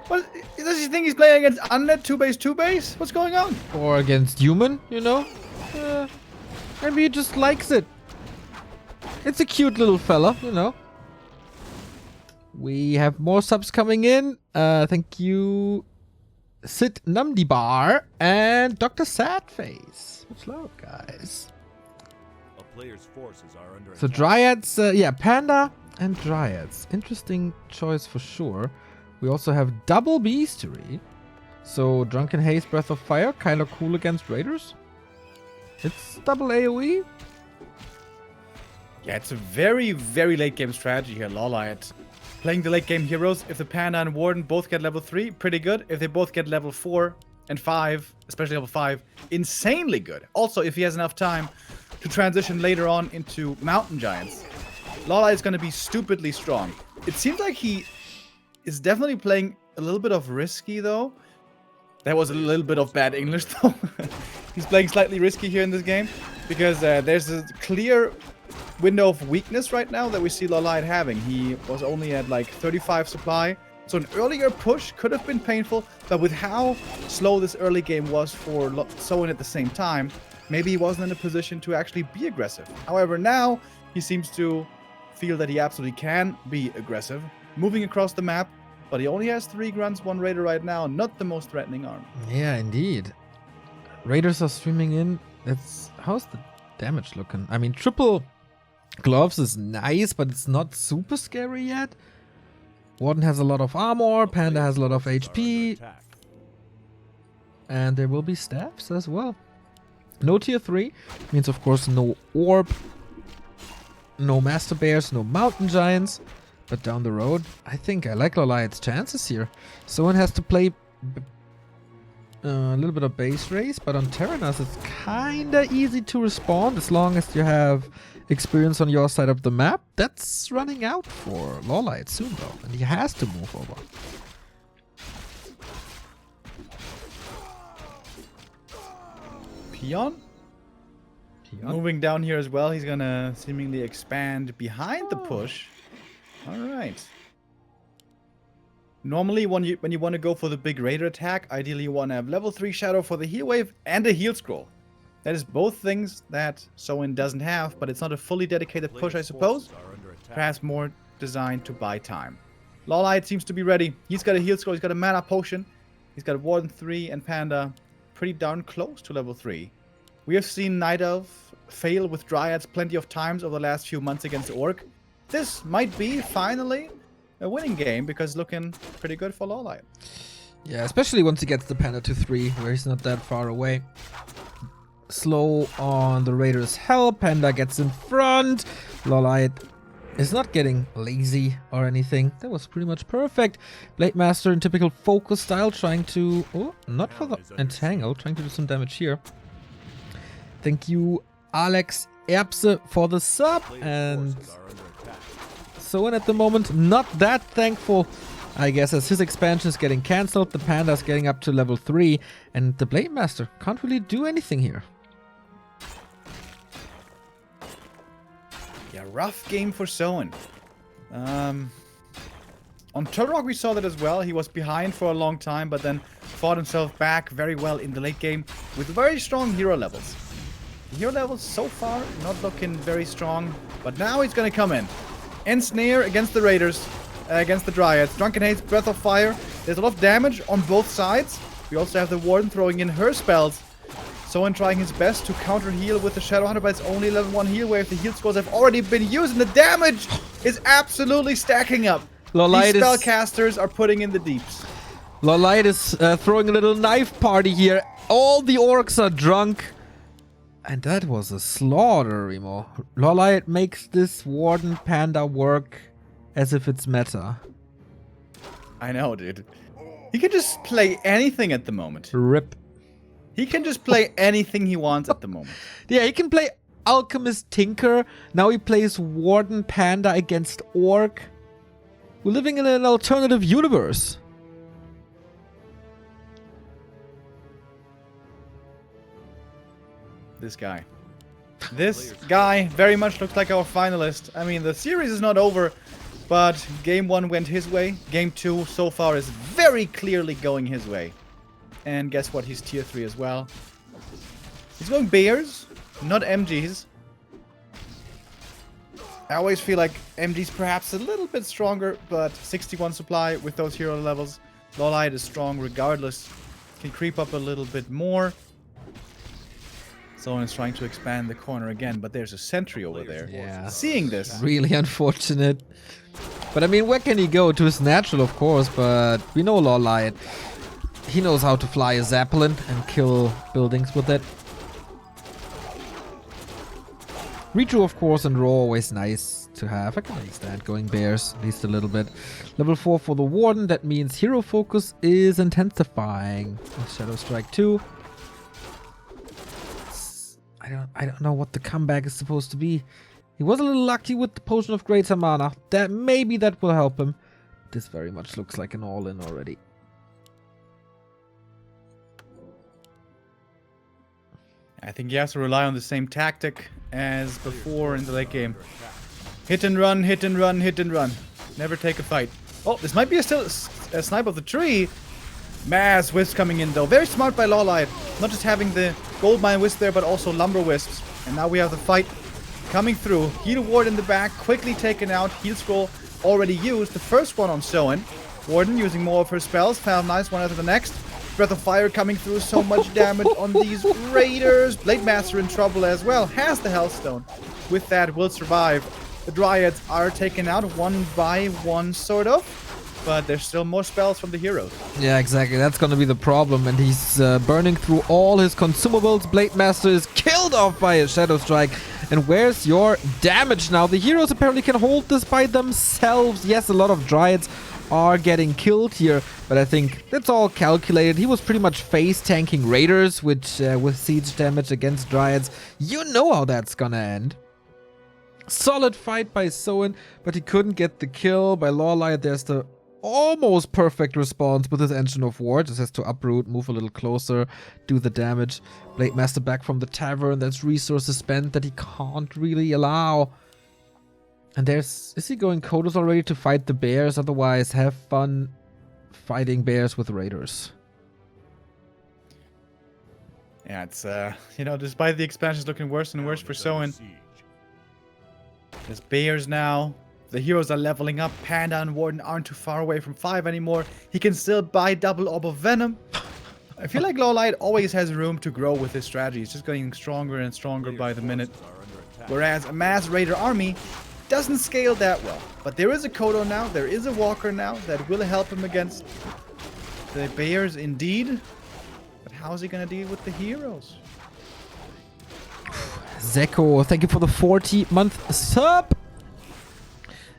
What, does he think he's playing against Undead 2-base 2-base? What's going on? Or against human, you know? Maybe he just likes it. It's a cute little fella, you know? We have more subs coming in. Thank you, Sid Namdibar and Dr. Sadface. Much love, guys. Player's forces are under So attack. Dryads, yeah, Panda and Dryads. Interesting choice for sure. We also have double Beastery. So Drunken Haze, Breath of Fire, kind of cool against Raiders. It's double AoE. Yeah, it's a very, very late game strategy here, LawLiet. Playing the late game heroes, if the Panda and Warden both get level 3, pretty good. If they both get level 4 and 5, especially level 5, insanely good. Also, if he has enough time to transition later on into Mountain Giants, LawLiet is going to be stupidly strong. It seems like he is definitely playing a little bit of risky, though. That was a little bit of bad English, though. He's playing slightly risky here in this game, because there's a clear window of weakness right now that we see LawLiet having. He was only at like 35 supply, so an earlier push could have been painful, but with how slow this early game was for Soin at the same time, maybe he wasn't in a position to actually be aggressive. However, now he seems to feel that he absolutely can be aggressive, moving across the map, but he only has 3 grunts, 1 raider right now, not the most threatening arm. Yeah, indeed. Raiders are streaming in. How's the damage looking? I mean, triple gloves is nice, but it's not super scary yet. Warden has a lot of armor, Panda has a lot of HP, and there will be staffs as well. No tier 3 means, of course, no orb, no master bears, no mountain giants. But down the road, I think I like LawLiet's chances here. Someone has to play a little bit of base race, but on Terranas it's kinda easy to respond as long as you have experience on your side of the map. That's running out for LawLiet soon, though, and he has to move over. Peon? Moving down here as well, he's gonna seemingly expand behind the push. All right. Normally, when you want to go for the big raider attack, ideally you want to have level 3 shadow for the heal wave and a heal scroll. That is both things that Soin doesn't have, but it's not a fully dedicated push, I suppose. Perhaps more designed to buy time. LawLiet seems to be ready. He's got a heal scroll, he's got a mana potion, he's got a Warden 3 and Panda pretty darn close to level 3. We have seen Night Elf fail with Dryads plenty of times over the last few months against Orc. This might be finally a winning game because looking pretty good for LawLiet. Yeah, especially once he gets the Panda to 3, where he's not that far away. Slow on the Raiders' help. Panda gets in front. LawLiet is not getting lazy or anything. That was pretty much perfect. Blade Master in typical focus style, trying to... Oh, not for the entangle. Trying to do some damage here. Thank you, Alex Erbse, for the sub. And Soin at the moment not that thankful, I guess, as his expansion is getting cancelled. The Panda's getting up to level 3. And the Blade Master can't really do anything here. Yeah, rough game for Soin. On Turtle Rock we saw that as well. He was behind for a long time, but then fought himself back very well in the late game with very strong hero levels. The hero levels so far not looking very strong, but now he's gonna come in. Ensnare against the Raiders, against the Dryads. Drunken Haze, Breath of Fire. There's a lot of damage on both sides. We also have the Warden throwing in her spells. Soin trying his best to counter heal with the Shadow Hunter, but it's only level 1 heal wave. The heal scrolls have already been used, and the damage is absolutely stacking up. LawLiet These spellcasters are putting in the deeps. LawLiet is throwing a little knife party here. All the orcs are drunk. And that was a slaughter, Remo. LawLiet makes this Warden Panda work as if it's meta. I know, dude. He can just play anything at the moment. RIP. He can just play anything he wants at the moment. Yeah, he can play Alchemist Tinker. Now he plays Warden Panda against Orc. We're living in an alternative universe. This guy. This guy very much looks like our finalist. I mean, the series is not over, but game 1 went his way. Game 2 so far is very clearly going his way. And guess what? He's tier 3 as well. He's going Bears, not MGs. I always feel like MG's perhaps a little bit stronger, but 61 supply with those hero levels. LawLiet is strong regardless. Can creep up a little bit more. Someone is trying to expand the corner again, but there's a sentry over there. Yeah. Seeing this. Really unfortunate. But I mean, where can he go? To his natural, of course, but we know LawLiet. He knows how to fly a Zeppelin and kill buildings with it. Redraw, of course, and Raw always nice to have. I can understand going Bears, at least a little bit. Level 4 for the Warden, that means hero focus is intensifying. Shadow Strike 2. I don't know what the comeback is supposed to be. He was a little lucky with the Potion of Greater Mana. Maybe that will help him. This very much looks like an all-in already. I think he has to rely on the same tactic as before in the late game. Hit and run, hit and run, hit and run. Never take a fight. Oh, this might be a snipe of the tree. Mass Wisp coming in though. Very smart by LawLiet. Not just having the Goldmine Wisp there, but also Lumber Wisps. And now we have the fight coming through. Heal Ward in the back, quickly taken out. Heal Scroll already used. The first one on Soin. Warden using more of her spells. Found nice one after the next. Breath of Fire coming through. So much damage on these Raiders. Blade Master in trouble as well. Has the Hellstone. With that, will survive. The Dryads are taken out one by one, sort of. But there's still more spells from the heroes. Yeah, exactly. That's gonna be the problem. And he's burning through all his consumables. Blade Master is killed off by a Shadow Strike. And where's your damage now? The heroes apparently can hold this by themselves. Yes, a lot of Dryads are getting killed here. But I think that's all calculated. He was pretty much face tanking Raiders, which with siege damage against Dryads, you know how that's gonna end. Solid fight by Soin, but he couldn't get the kill. By LawLiet, there's the almost perfect response with his Engine of War. Just has to uproot, move a little closer, do the damage. Blade Master back from the tavern. That's resources spent that he can't really allow. And there's... Is he going Kodos already to fight the bears? Otherwise, have fun fighting bears with raiders. Yeah, it's, you know, despite the expansions looking worse and worse for Soin, there's bears now. The heroes are leveling up. Panda and Warden aren't too far away from 5 anymore. He can still buy double Orb of Venom. I feel like LawLiet always has room to grow with his strategy. It's just getting stronger and stronger by the minute. Whereas a mass raider army doesn't scale that well. But there is a Kodo now. There is a Walker now that will help him against the bears indeed. But how is he going to deal with the heroes? Zeko, thank you for the 40-month sub.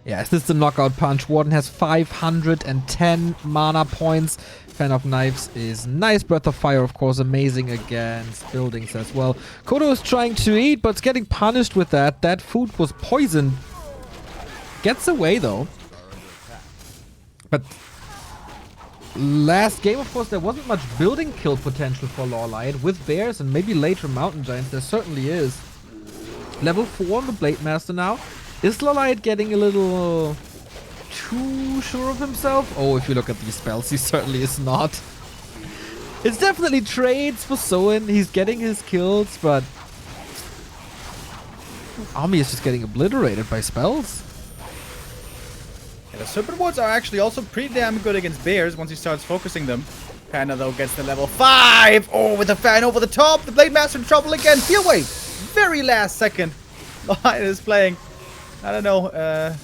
Yeah, this is the knockout punch. Warden has 510 mana points. Fan of Knives is nice. Breath of Fire, of course, amazing against buildings as well. Kodo is trying to eat, but it's getting punished with that. That food was poisoned. Gets away, though. But last game, of course, there wasn't much building kill potential for LawLiet. With bears and maybe later mountain giants, there certainly is. Level 4 on the Blade Master now. Is LawLiet getting a little too sure of himself? Oh, if you look at these spells, he certainly is not. It's definitely trades for Soin. He's getting his kills, but army is just getting obliterated by spells. Yeah, the Serpent Wards are actually also pretty damn good against bears once he starts focusing them. Panda, though, gets to level 5. Oh, with the fan over the top. The Blade Master in trouble again. Heal wave. Very last second. LawLiet is playing, I don't know,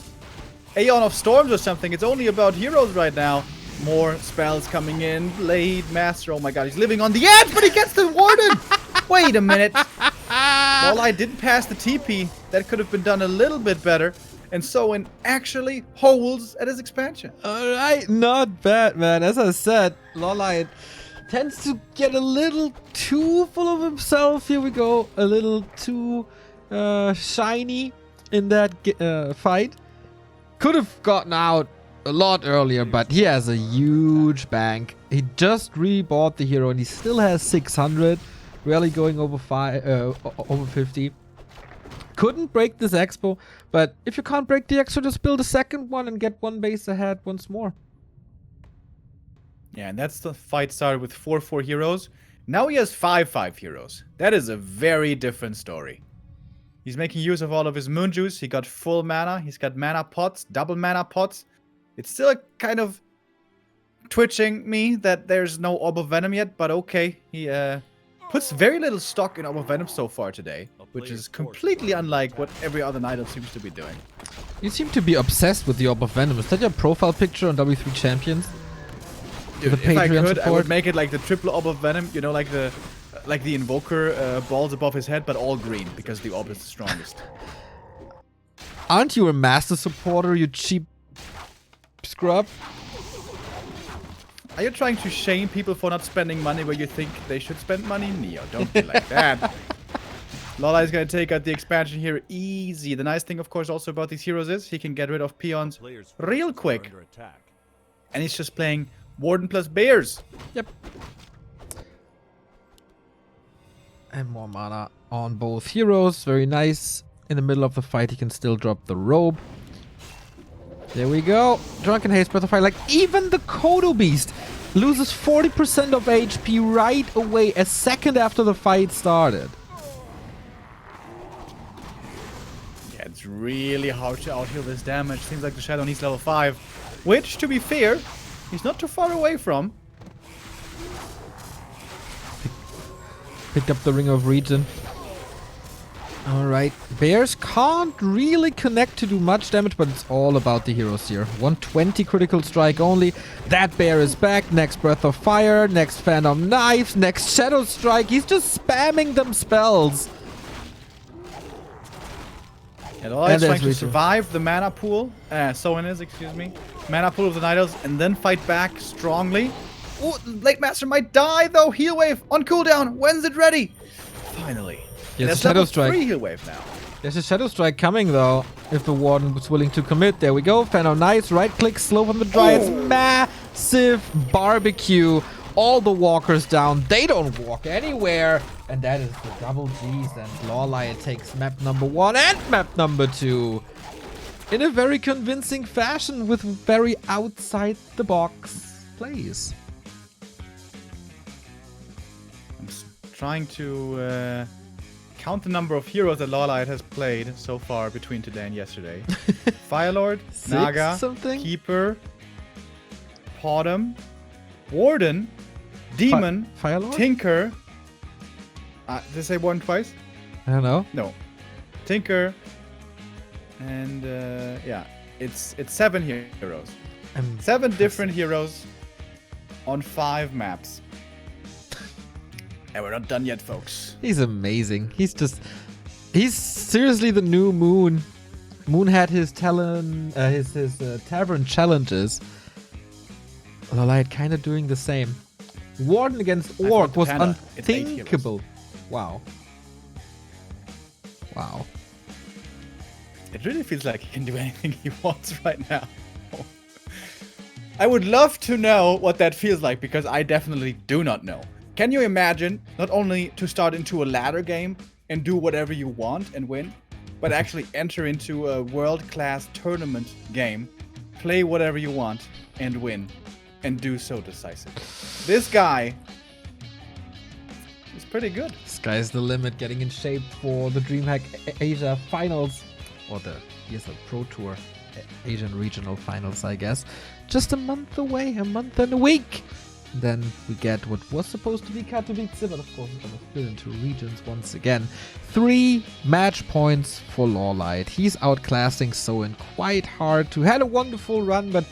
Aeon of Storms or something. It's only about heroes right now. More spells coming in. Blade Master. Oh my god, he's living on the edge, but he gets the Warden. Wait a minute. LawLiet didn't pass the TP. That could have been done a little bit better. And Soin actually holds at his expansion. Alright, not bad, man. As I said, LawLiet tends to get a little too full of himself. Here we go. A little too shiny in that fight. Could have gotten out a lot earlier, but he has a huge bank. He just rebought the hero and he still has 600. Rarely going over 50. Couldn't break this expo, but if you can't break the expo, just build a second one and get one base ahead once more. Yeah, and that's the fight started with 4-4 heroes. Now he has 5-5 heroes. That is a very different story. He's making use of all of his moon juice. He got full mana. He's got mana pots, double mana pots. It's still kind of twitching me that there's no Orb of Venom yet, but okay. He puts very little stock in Orb of Venom so far today, which is completely unlike what every other Night seems to be doing. You seem to be obsessed with the Orb of Venom. Is that your profile picture on W3 Champions? Dude, if I could, I would make it like the triple Orb of Venom, you know, like the Invoker balls above his head, but all green, because the Orb is the strongest. Aren't you a Master supporter, you cheap scrub? Are you trying to shame people for not spending money where you think they should spend money? Neo, don't be like that. LawLiet is going to take out the expansion here easy. The nice thing, of course, also about these heroes is he can get rid of peons real quick. And he's just playing Warden plus Bears. Yep. And more mana on both heroes. Very nice. In the middle of the fight, he can still drop the robe. There we go. Drunken Haste, Breath of Fire. Like, even the Kodo Beast loses 40% of HP right away, a second after the fight started. Yeah, it's really hard to outheal this damage. Seems like the Shadow needs level 5. Which, to be fair, he's not too far away from. Picked up the Ring of Regen. Alright. Bears can't really connect to do much damage, but it's all about the heroes here. 120 critical strike only. That bear is back. Next Breath of Fire. Next Fan of Knives. Next Shadow Strike. He's just spamming them spells. Yeah, LawLiet's trying to survive the mana pool. Soin is, excuse me. Mana pool of the Night Elves, and then fight back strongly. Oh, Blade Master might die though. Heal wave on cooldown. When's it ready? Finally. Yes, That's Shadow level Strike. 3 heal wave now. There's a Shadow Strike coming though, if the Warden was willing to commit. There we go. Fano, nice. Right click, slow on the Dryads. Massive barbecue. All the walkers down. They don't walk anywhere. And that is the double G's. And LawLiet takes map number 1 and map number 2 in a very convincing fashion with very outside the box plays. I'm trying to count the number of heroes that LawLiet has played so far between today and yesterday. Firelord, Naga, something? Keeper, Podem, Warden, Demon, Firelord? Tinker. Did I say Warden twice? I don't know. No. Tinker. And yeah, it's 7 heroes. 7 different heroes on 5 maps. And we're not done yet, folks. He's amazing. He's seriously the new Moon. Moon had his talent, his tavern challenges. LawLiet kind of doing the same. Warden against Orc was unthinkable. Wow. Wow. It really feels like he can do anything he wants right now. I would love to know what that feels like, because I definitely do not know. Can you imagine not only to start into a ladder game and do whatever you want and win, but actually enter into a world-class tournament game, play whatever you want and win, and do so decisively? This guy is pretty good. Sky's the limit, getting in shape for the DreamHack Asia Finals. Or the ESL Pro Tour Asian Regional Finals, I guess. Just a month away, a month and a week. Then we get what was supposed to be Katowice, but of course it's going to split into regions once again. 3 match points for LawLiet. He's outclassing Soin quite hard too. Had a wonderful run, but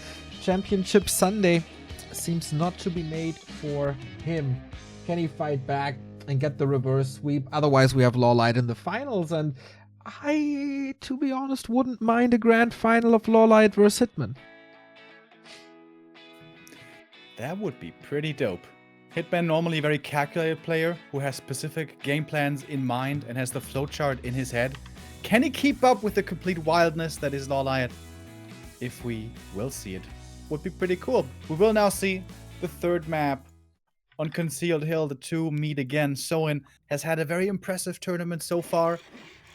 Championship Sunday seems not to be made for him. Can he fight back and get the reverse sweep? Otherwise, we have LawLiet in the finals, and I, to be honest, wouldn't mind a grand final of LawLiet versus Hitman. That would be pretty dope. Hitman, normally a very calculated player who has specific game plans in mind and has the flowchart in his head. Can he keep up with the complete wildness that is LawLiet? If we will see it, would be pretty cool. We will now see the 3rd map on Concealed Hill. The 2 meet again. Soin has had a very impressive tournament so far,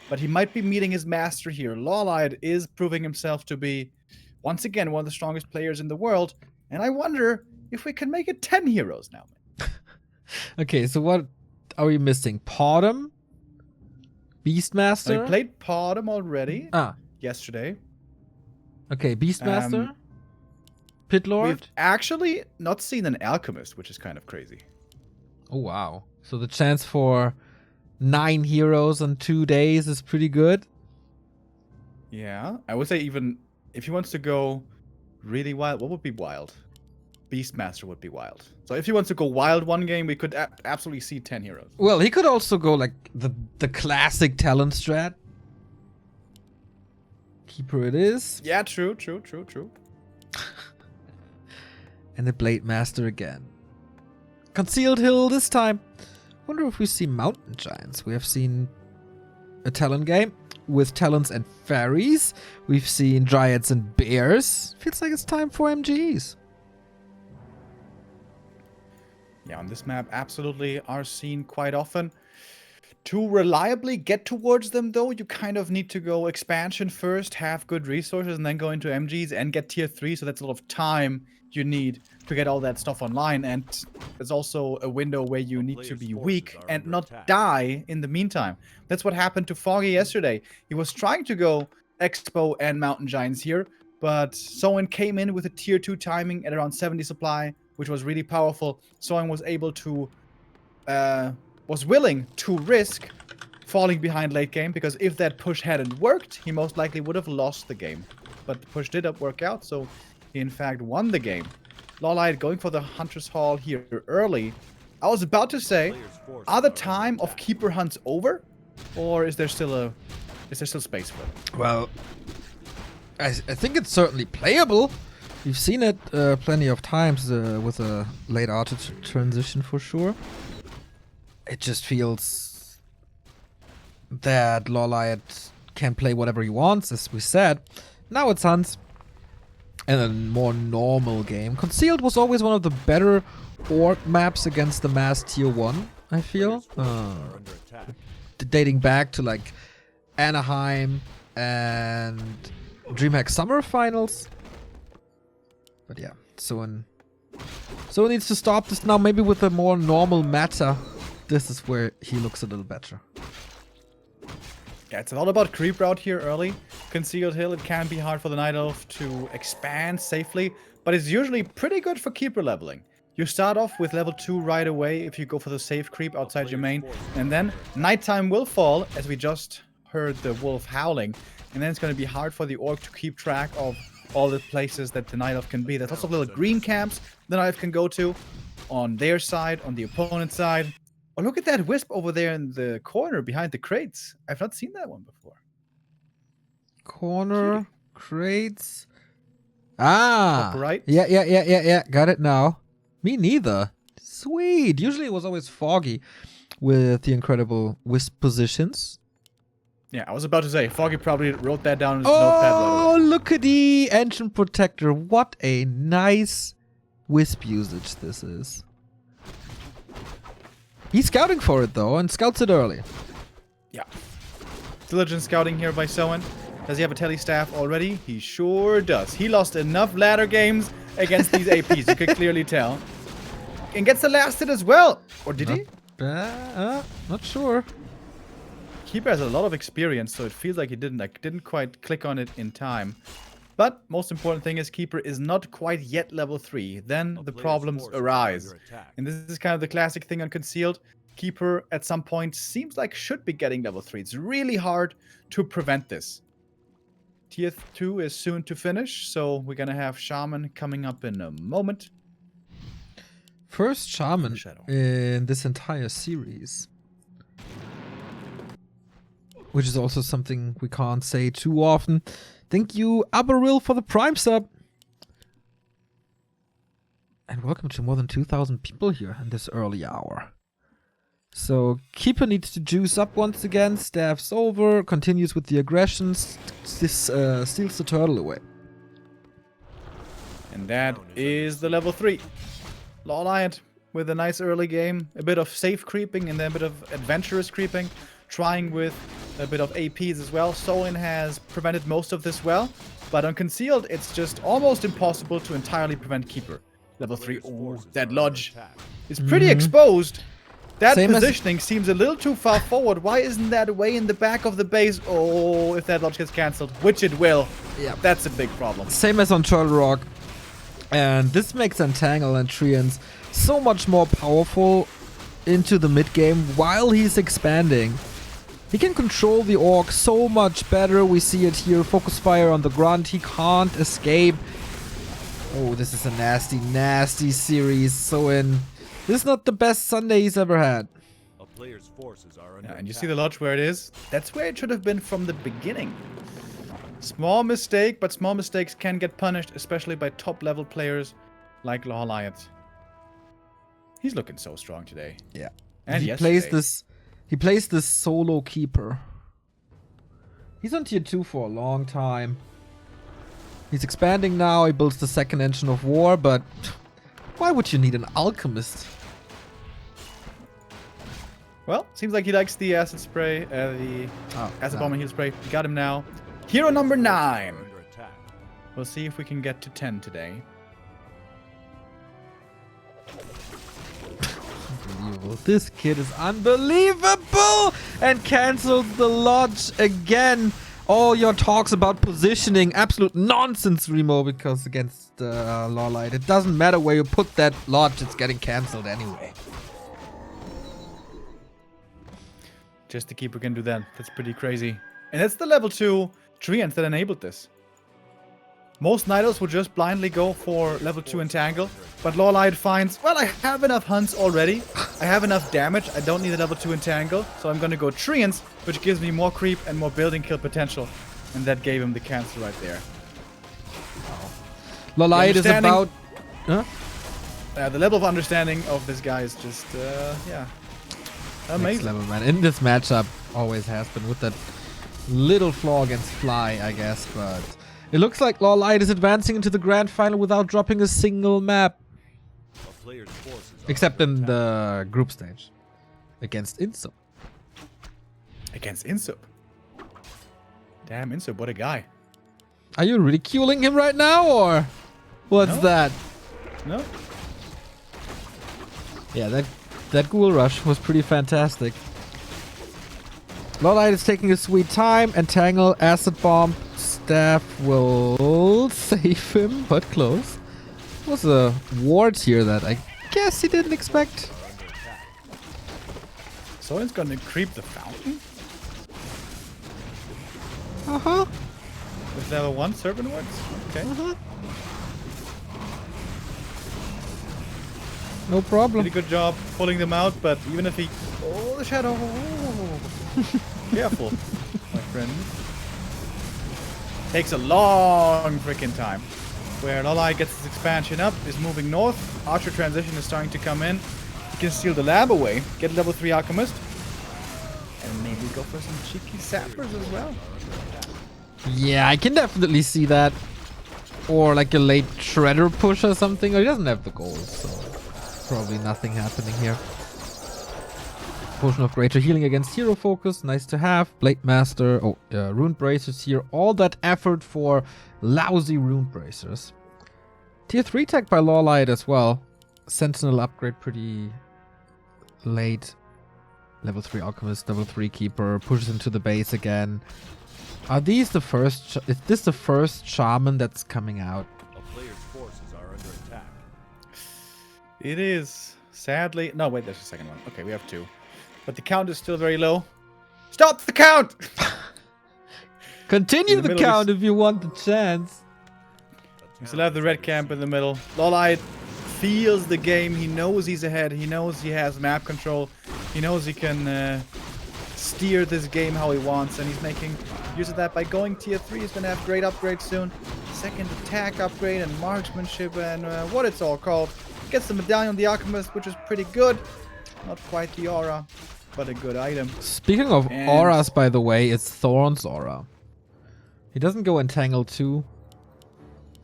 but he might be meeting his master here. LawLiet is proving himself to be, once again, one of the strongest players in the world. And I wonder if we can make it 10 heroes now. Okay, so what are we missing? Podem? Beastmaster? I played Podem already yesterday. Okay, Beastmaster? Pitlord? We've actually not seen an Alchemist, which is kind of crazy. Oh, wow. So the chance for 9 heroes in 2 days is pretty good. Yeah, I would say even if he wants to go really wild, what would be wild? Beastmaster would be wild. So if he wants to go wild one game, we could absolutely see 10 heroes. Well, he could also go like the classic talent strat. Keeper it is. Yeah, true. And the Blade Master again. Concealed Hill this time. Wonder if we see Mountain Giants. We have seen a talent game with talents and fairies. We've seen Dryads and Bears. Feels like it's time for MGs. Yeah, on this map, absolutely are seen quite often. To reliably get towards them, though, you kind of need to go expansion first, have good resources, and then go into MGs and get tier 3. So that's a lot of time you need to get all that stuff online. And there's also a window where you need to be weak and not die in the meantime. That's what happened to Foggy yesterday. He was trying to go Expo and Mountain Giants here, but Soin came in with a tier 2 timing at around 70 supply, which was really powerful. Soin was able to, was willing to risk falling behind late game, because if that push hadn't worked, he most likely would have lost the game. But the push did work out, so he in fact won the game. LawLiet going for the Hunter's Hall here early. I was about to say, are the time of Keeper hunts over? Or is there still space for it? Well, I think it's certainly playable. We've seen it plenty of times with a late auto transition for sure. It just feels that LawLiet can play whatever he wants, as we said. Now it's Hans. And a more normal game. Concealed was always one of the better orc maps against the mass tier 1, I feel. Dating back to like Anaheim and DreamHack Summer Finals. But yeah, Soin needs to stop this now, maybe with a more normal meta. This is where he looks a little better. Yeah, it's all about creep route here early. Concealed Hill, it can be hard for the Night Elf to expand safely, but it's usually pretty good for keeper leveling. You start off with level 2 right away if you go for the safe creep outside your main, and then nighttime will fall, as we just heard the wolf howling, and then it's going to be hard for the orc to keep track of all the places that the Night Elf can be. There's lots of little green camps the Night Elf can go to on their side, on the opponent's side. Oh, look at that wisp over there in the corner behind the crates. I've not seen that one before. Corner, crates. Ah! Top right? Yeah. Got it now. Me neither. Sweet. Usually it was always foggy with the incredible wisp positions. Yeah, I was about to say, Foggy probably wrote that down in his notepad. Oh, look at the engine protector. What a nice wisp usage this is. He's scouting for it, though, and scouts it early. Yeah. Diligent scouting here by Soin. Does he have a telly staff already? He sure does. He lost enough ladder games against these APs, you could clearly tell. And gets the last hit as well. Or did he? Not sure. Keeper has a lot of experience, so it feels like he didn't quite click on it in time. But most important thing is Keeper is not quite yet level 3. Then the problems arise. And this is kind of the classic thing on Concealed. Keeper at some point seems like should be getting level 3. It's really hard to prevent this. Tier 2 is soon to finish, so we're gonna have Shaman coming up in a moment. First Shaman in this entire series. Which is also something we can't say too often. Thank you, Aberil, for the Prime sub. And welcome to more than 2,000 people here in this early hour. So, Keeper needs to juice up once again, staffs over, continues with the aggressions, steals the turtle away. And that is the level 3. LawLiet with a nice early game, a bit of safe creeping and then a bit of adventurous creeping, trying with a bit of APs as well. Soin has prevented most of this well, but on Concealed, it's just almost impossible to entirely prevent Keeper. Level 3, oh, that Lodge is pretty exposed. That positioning seems a little too far forward. Why isn't that way in the back of the base? Oh, if that Lodge gets cancelled, which it will, that's a big problem. Same as on Turtle Rock. And this makes Entangle and Treants so much more powerful into the mid game while he's expanding. He can control the orc so much better. We see it here. Focus fire on the grunt. He can't escape. Oh, this is a nasty, nasty series. Soin. This is not the best Sunday he's ever had. A player's forces are under And you see the Lodge where it is? That's where it should have been from the beginning. Small mistake, but small mistakes can get punished, especially by top level players like LawLiet. He's looking so strong today. Yeah. And he plays this solo Keeper. He's on tier 2 for a long time. He's expanding now. He builds the second engine of war, but why would you need an alchemist? Well, seems like he likes the acid spray, acid bomb and heal spray. We got him now. Hero number 9. under attack. We'll see if we can get to 10 today. Unbelievable. This kid is unbelievable! And cancels the Lodge again. All your talks about positioning, absolute nonsense, Remo, because against LawLiet, it doesn't matter where you put that Lodge, it's getting cancelled anyway. Just the Keeper can do that. That's pretty crazy. And that's the level 2 treants that enabled this. Most Night Elves would just blindly go for level 2 Entangle, but LawLiet finds, well, I have enough hunts already. I have enough damage. I don't need a level 2 Entangle, so I'm going to go Treants, which gives me more creep and more building kill potential. And that gave him the cancel right there. LawLiet is about... Huh? The level of understanding of this guy is just, yeah. Amazing. Next level, man. In this matchup, Always has been with that little flaw against Fly, I guess. But it looks like LawLiet is advancing into the grand final without dropping a single map. A player's forces are Except under in attack. the group stage. Against Insup. Against Insup. Damn, Insup, what a guy. Are you ridiculing him right now, or what's No. that? No? Yeah, that ghoul rush was pretty fantastic. LawLiet is taking a sweet time. Entangle, Acid Bomb, Staff will save him, but close. It was a ward here that I guess he didn't expect. Soin's gonna creep the fountain Uh-huh. with level 1 Serpent Wards? Okay. No problem. Pretty good job pulling them out, but even if he... Oh, the shadow! Careful, my friend. Takes a long freaking time. Where LawLiet gets his expansion up, is moving north. Archer transition is starting to come in. He can steal the lab away, get level 3 Alchemist. And maybe go for some cheeky sappers as well. Yeah, I can definitely see that. Or like a late Shredder push or something. Or he doesn't have the gold, so probably nothing happening here. Potion of Greater Healing against Hero Focus, nice to have. Blade Master, Rune Bracers here. All that effort for lousy Rune Bracers. Tier 3 tech by LawLiet as well. Sentinel upgrade pretty late. Level 3 Alchemist, level 3 Keeper, pushes into the base again. Are these the first... Is this the first Shaman that's coming out? A player's forces are under attack. It is, sadly... No, wait, there's a second one. Okay, we have 2. But the count is still very low. Stop the count! Continue In the the middle count if you want the chance. We still have the red camp in the middle. LawLiet feels the game. He knows he's ahead. He knows he has map control. He knows he can steer this game how he wants. And he's making use of that by going tier 3. He's going to have great upgrades soon. Second attack upgrade and marksmanship and what it's all called. Gets the medallion on the Alchemist, which is pretty good. Not quite the aura, but a good item. Speaking of And- auras, by the way, it's Thorn's aura. He doesn't go Entangle 2.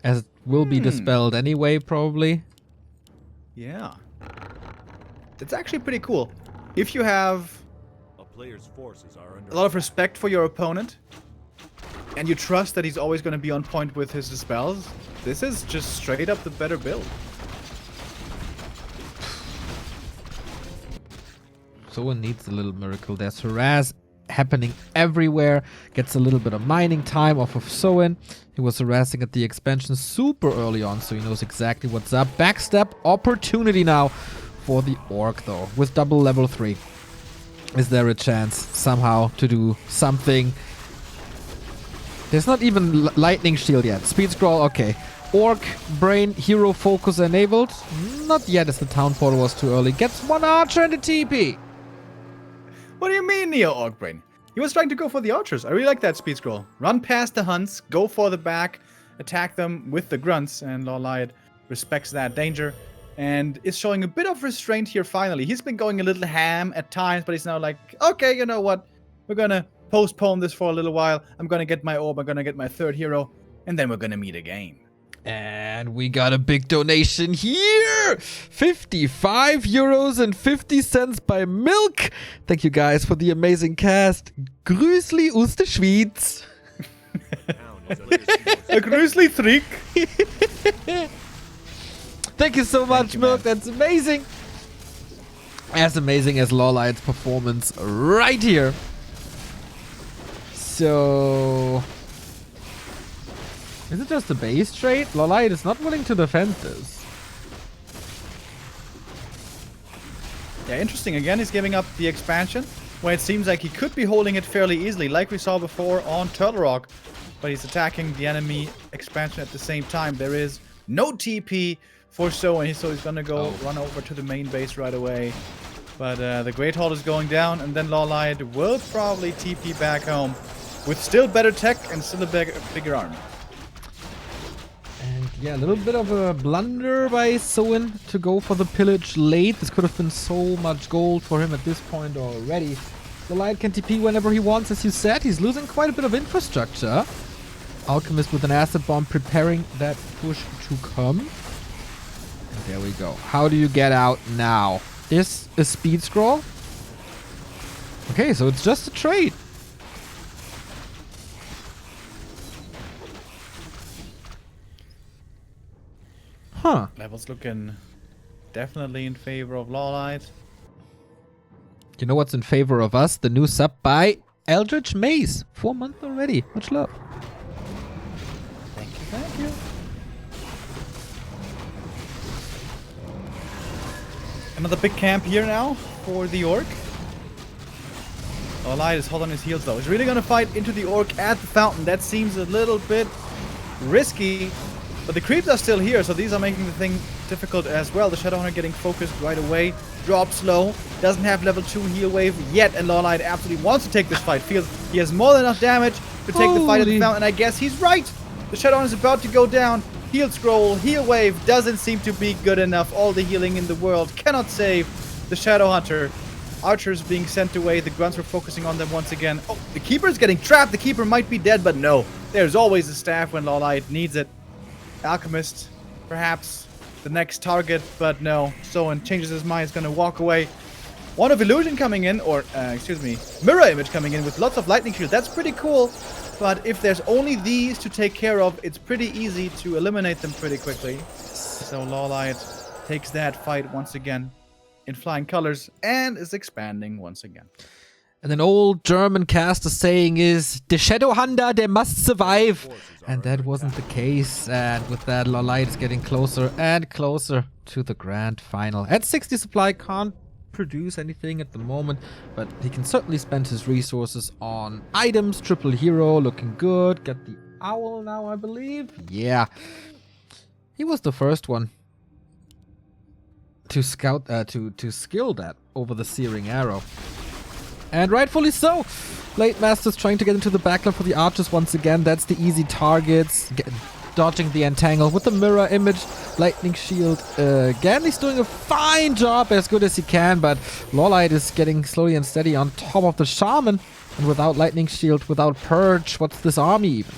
As it will be dispelled anyway, probably. Yeah. That's actually pretty cool. If you have A player's forces are under a lot of respect for your opponent, and you trust that he's always going to be on point with his dispels, this is just straight up the better build. Soin needs a little miracle. There's harass happening everywhere. Gets a little bit of mining time off of Soin. He was harassing at the expansion super early on, so he knows exactly what's up. Backstep opportunity now for the Orc, though, with double level 3. Is there a chance somehow to do something? There's not even lightning shield yet. Speed scroll, okay. Orc, brain, hero focus enabled. Not yet, as the town portal was too early. Gets one archer and a TP. What do you mean, Neo Orc Brain? He was trying to go for the archers. I really like that speed scroll. Run past the hunts, go for the back, attack them with the grunts, and LawLiet respects that danger and is showing a bit of restraint here finally. He's been going a little ham at times, but he's now like, okay, you know what? We're gonna postpone this for a little while. I'm gonna get my orb, I'm gonna get my third hero, and then we're gonna meet again. And we got a big donation here. 55 euros and 50 cents by Milk. Thank you guys for the amazing cast. Grüßli aus der Schweiz. town. A player's forces A grizzly trick. Thank you so much, you, Milk. man. That's amazing. As amazing as LawLiet's performance right here. So... Is it just a base trade? LawLiet is not willing to defend this. Yeah, interesting. Again, he's giving up the expansion, where it seems like he could be holding it fairly easily, like we saw before on Turtle Rock. But he's attacking the enemy expansion at the same time. There is no TP for Soin, so he's gonna go run over to the main base right away. But the Great Hall is going down, and then LawLiet will probably TP back home with still better tech and still a bigger army. And yeah, a little bit of a blunder by Soin to go for the pillage late. This could have been so much gold for him at this point already. LawLiet can TP whenever he wants, as you said. He's losing quite a bit of infrastructure. Alchemist with an acid bomb preparing that push to come. And there we go. How do you get out now? Is a speed scroll? Okay, so it's just a trade. Huh. Levels looking definitely in favor of LawLiet. You know what's in favor of us? The new sub by Eldritch Maze. 4 months already. Much love. Thank you, thank you. Another big camp here now for the Orc. LawLiet is hot on his heels though. He's really gonna fight into the Orc at the fountain. That seems a little bit risky. But the creeps are still here, so these are making the thing difficult as well. The Shadowhunter getting focused right away. Drops low. Doesn't have level 2 heal wave yet. And LawLiet absolutely wants to take this fight. Feels he has more than enough damage to take the fight at the fountain. And I guess he's right. The Shadowhunter is about to go down. Heal scroll, heal wave doesn't seem to be good enough. All the healing in the world cannot save the Shadowhunter. Archers being sent away. The grunts were focusing on them once again. Oh, the Keeper is getting trapped. The Keeper might be dead, but no. There's always a staff when LawLiet needs it. Alchemist, perhaps the next target, but no. Soin changes his mind. He's going to walk away. One of Illusion coming in, or excuse me, Mirror Image coming in with lots of Lightning Shield. That's pretty cool. But if there's only these to take care of, it's pretty easy to eliminate them pretty quickly. So LawLiet takes that fight once again in flying colors and is expanding once again. And an old German caster saying is, "The Shadowhunter, they must survive." And that wasn't the case. And with that, LawLiet is getting closer and closer to the grand final. At 60 supply, can't produce anything at the moment, but he can certainly spend his resources on items. Triple hero, looking good. Get the owl now, I believe. Yeah. He was the first one to scout, to skill that over the searing arrow. And rightfully so. Blade Master's trying to get into the backline for the archers once again. That's the easy targets. Dodging the entangle with the mirror image. Lightning shield again. He's doing a fine job, as good as he can. But LawLiet is getting slowly and steady on top of the shaman. And without lightning shield, without purge, what's this army even?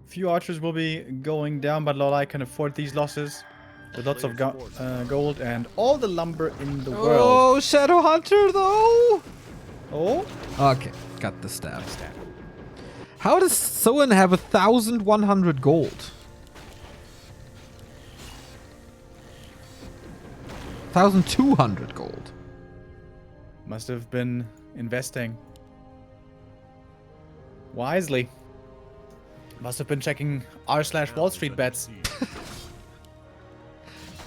Few archers will be going down, but LawLiet can afford these losses. With lots of gold and all the lumber in the world. Oh, Shadowhunter though! Oh? Okay, got the stab. How does Soin have 1,100 gold? 1,200 gold. Must have been investing wisely. Must have been checking r/Wall Street bets.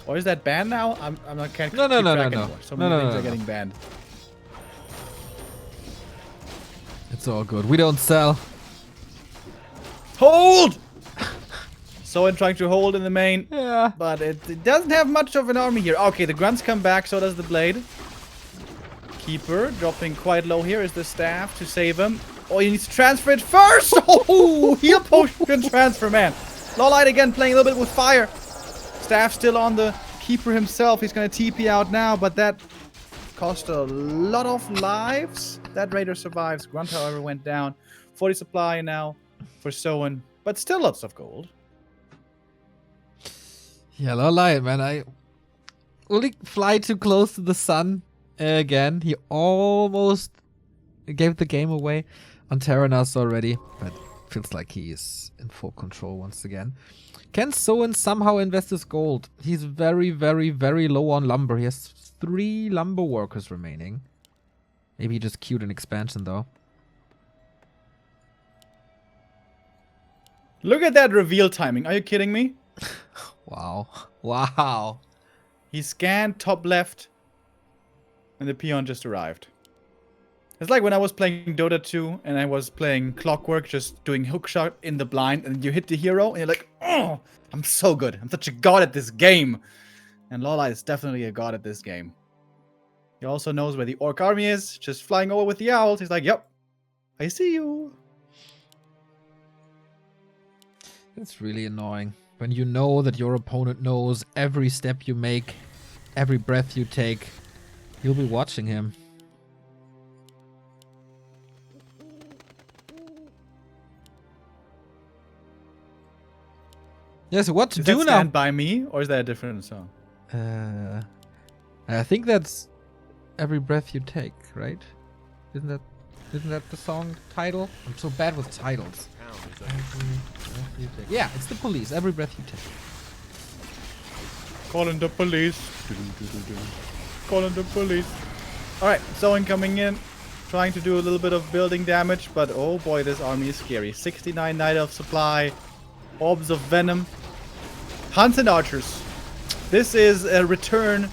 Or is that banned now? I'm not can't No. anymore. So many things are getting banned. It's all good. We don't sell. Hold! Soin trying to hold in the main. Yeah. But it doesn't have much of an army here. Okay, the grunts come back, so does the blade. Keeper dropping quite low here is the staff to save him. Oh, you need to transfer it first! Oh, heal potion transfer, man. LawLiet again playing a little bit with fire. Staff still on the Keeper himself. He's going to TP out now, but that cost a lot of lives. That Raider survives. Grunt, however, went down. 40 supply now for Soin, but still lots of gold. Yeah, LawLiet, man. I only fly too close to the sun again. He almost gave the game away on Terranas already, but feels like he is in full control once again. Can Soin somehow invest his gold? He's very, very, very low on lumber. He has 3 lumber workers remaining. Maybe he just queued an expansion, though. Look at that reveal timing. Are you kidding me? Wow. Wow. He scanned top left, and the peon just arrived. It's like when I was playing Dota 2 and I was playing Clockwork, just doing hookshot in the blind, and you hit the hero, and you're like, oh, I'm so good. I'm such a god at this game. And LawLiet is definitely a god at this game. He also knows where the orc army is, just flying over with the owls. He's like, yep, I see you. It's really annoying when you know that your opponent knows every step you make, every breath you take, You'll be watching him. Yes, what to Is that do now? Stand By Me, or is that a different song? I think that's Every Breath You Take, right? Isn't that the song title? I'm so bad with titles. Town is Every under breath you take. Yeah, it's the Police. Every Breath You Take. Calling the police. Calling the police. Alright, Soin coming in. Trying to do a little bit of building damage, but oh boy, this army is scary. 69 Night of Supply. Orbs of Venom. Hunts and Archers. This is a return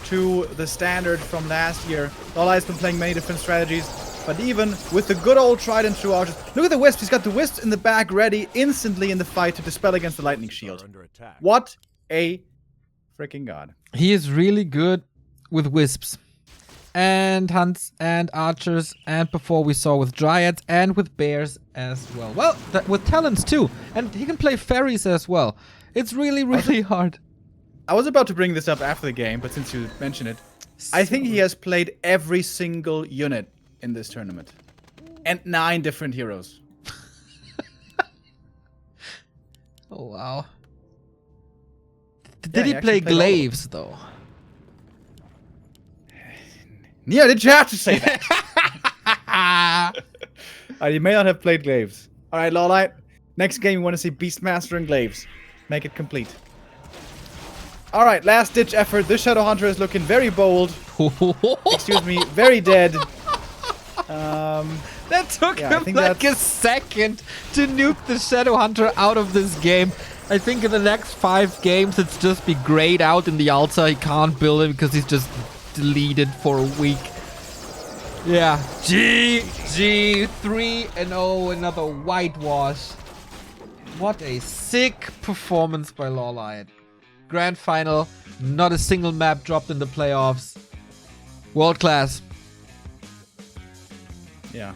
to the standard from last year. LawLiet's been playing many different strategies, but even with the good old tried and true Archers. Look at the Wisp. He's got the Wisp in the back ready instantly in the fight to dispel against the Lightning are Shield. under attack. What a freaking god. He is really good with Wisps. And Hunts and Archers. And before we saw with Dryads and with Bears as well. Well, with Talons too. And he can play Fairies as well. It's really, really hard. I was about to bring this up after the game, but since you mentioned it, I think he has played every single unit in this tournament. And 9 different heroes. Oh, wow. Did Yeah, he he play actually played all of them. Glaives, though? Yeah, did you have to say that? You may not have played Glaives. Alright, LawLiet. Next game, we want to see Beastmaster and Glaives. Make it complete. Alright, last ditch effort. This Shadow Hunter is looking very bold. Excuse me, very dead. That took Yeah, I him think like a second to nuke the Shadow Hunter out of this game. I think in the next 5 games it's just be grayed out in the altar. He can't build it because he's just deleted for a week. Yeah. GG 3-0, another whitewash. What a sick performance by LawLiet. Grand final, not a single map dropped in the playoffs. World class. Yeah.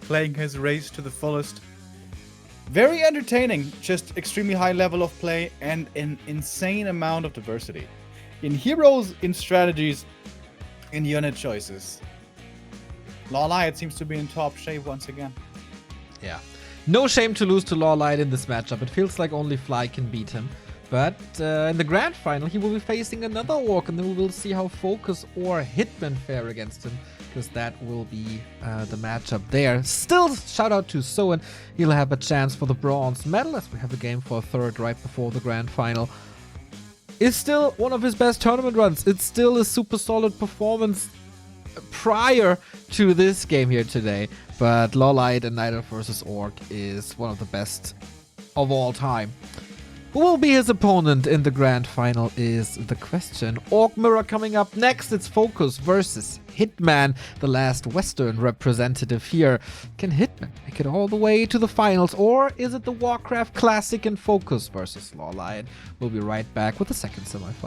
Playing his race to the fullest. Very entertaining. Just extremely high level of play and an insane amount of diversity. In heroes, in strategies, in unit choices. LawLiet seems to be in top shape once again. Yeah. No shame to lose to LawLiet in this matchup. It feels like only Fly can beat him. But in the grand final, he will be facing another Orc, and then we will see how Focus or Hitman fare against him, because that will be the matchup there. Still, shout out to Soin. He'll have a chance for the bronze medal, as we have a game for a third right before the grand final. It's still one of his best tournament runs. It's still a super solid performance prior to this game here today. But LawLiet and Night Elf vs. Orc is one of the best of all time. Who will be his opponent in the grand final is the question. Orc Mirror coming up next. It's Focus versus Hitman, the last Western representative here. Can Hitman make it all the way to the finals, or is it the Warcraft Classic and Focus versus LawLiet? We'll be right back with the second semifinal.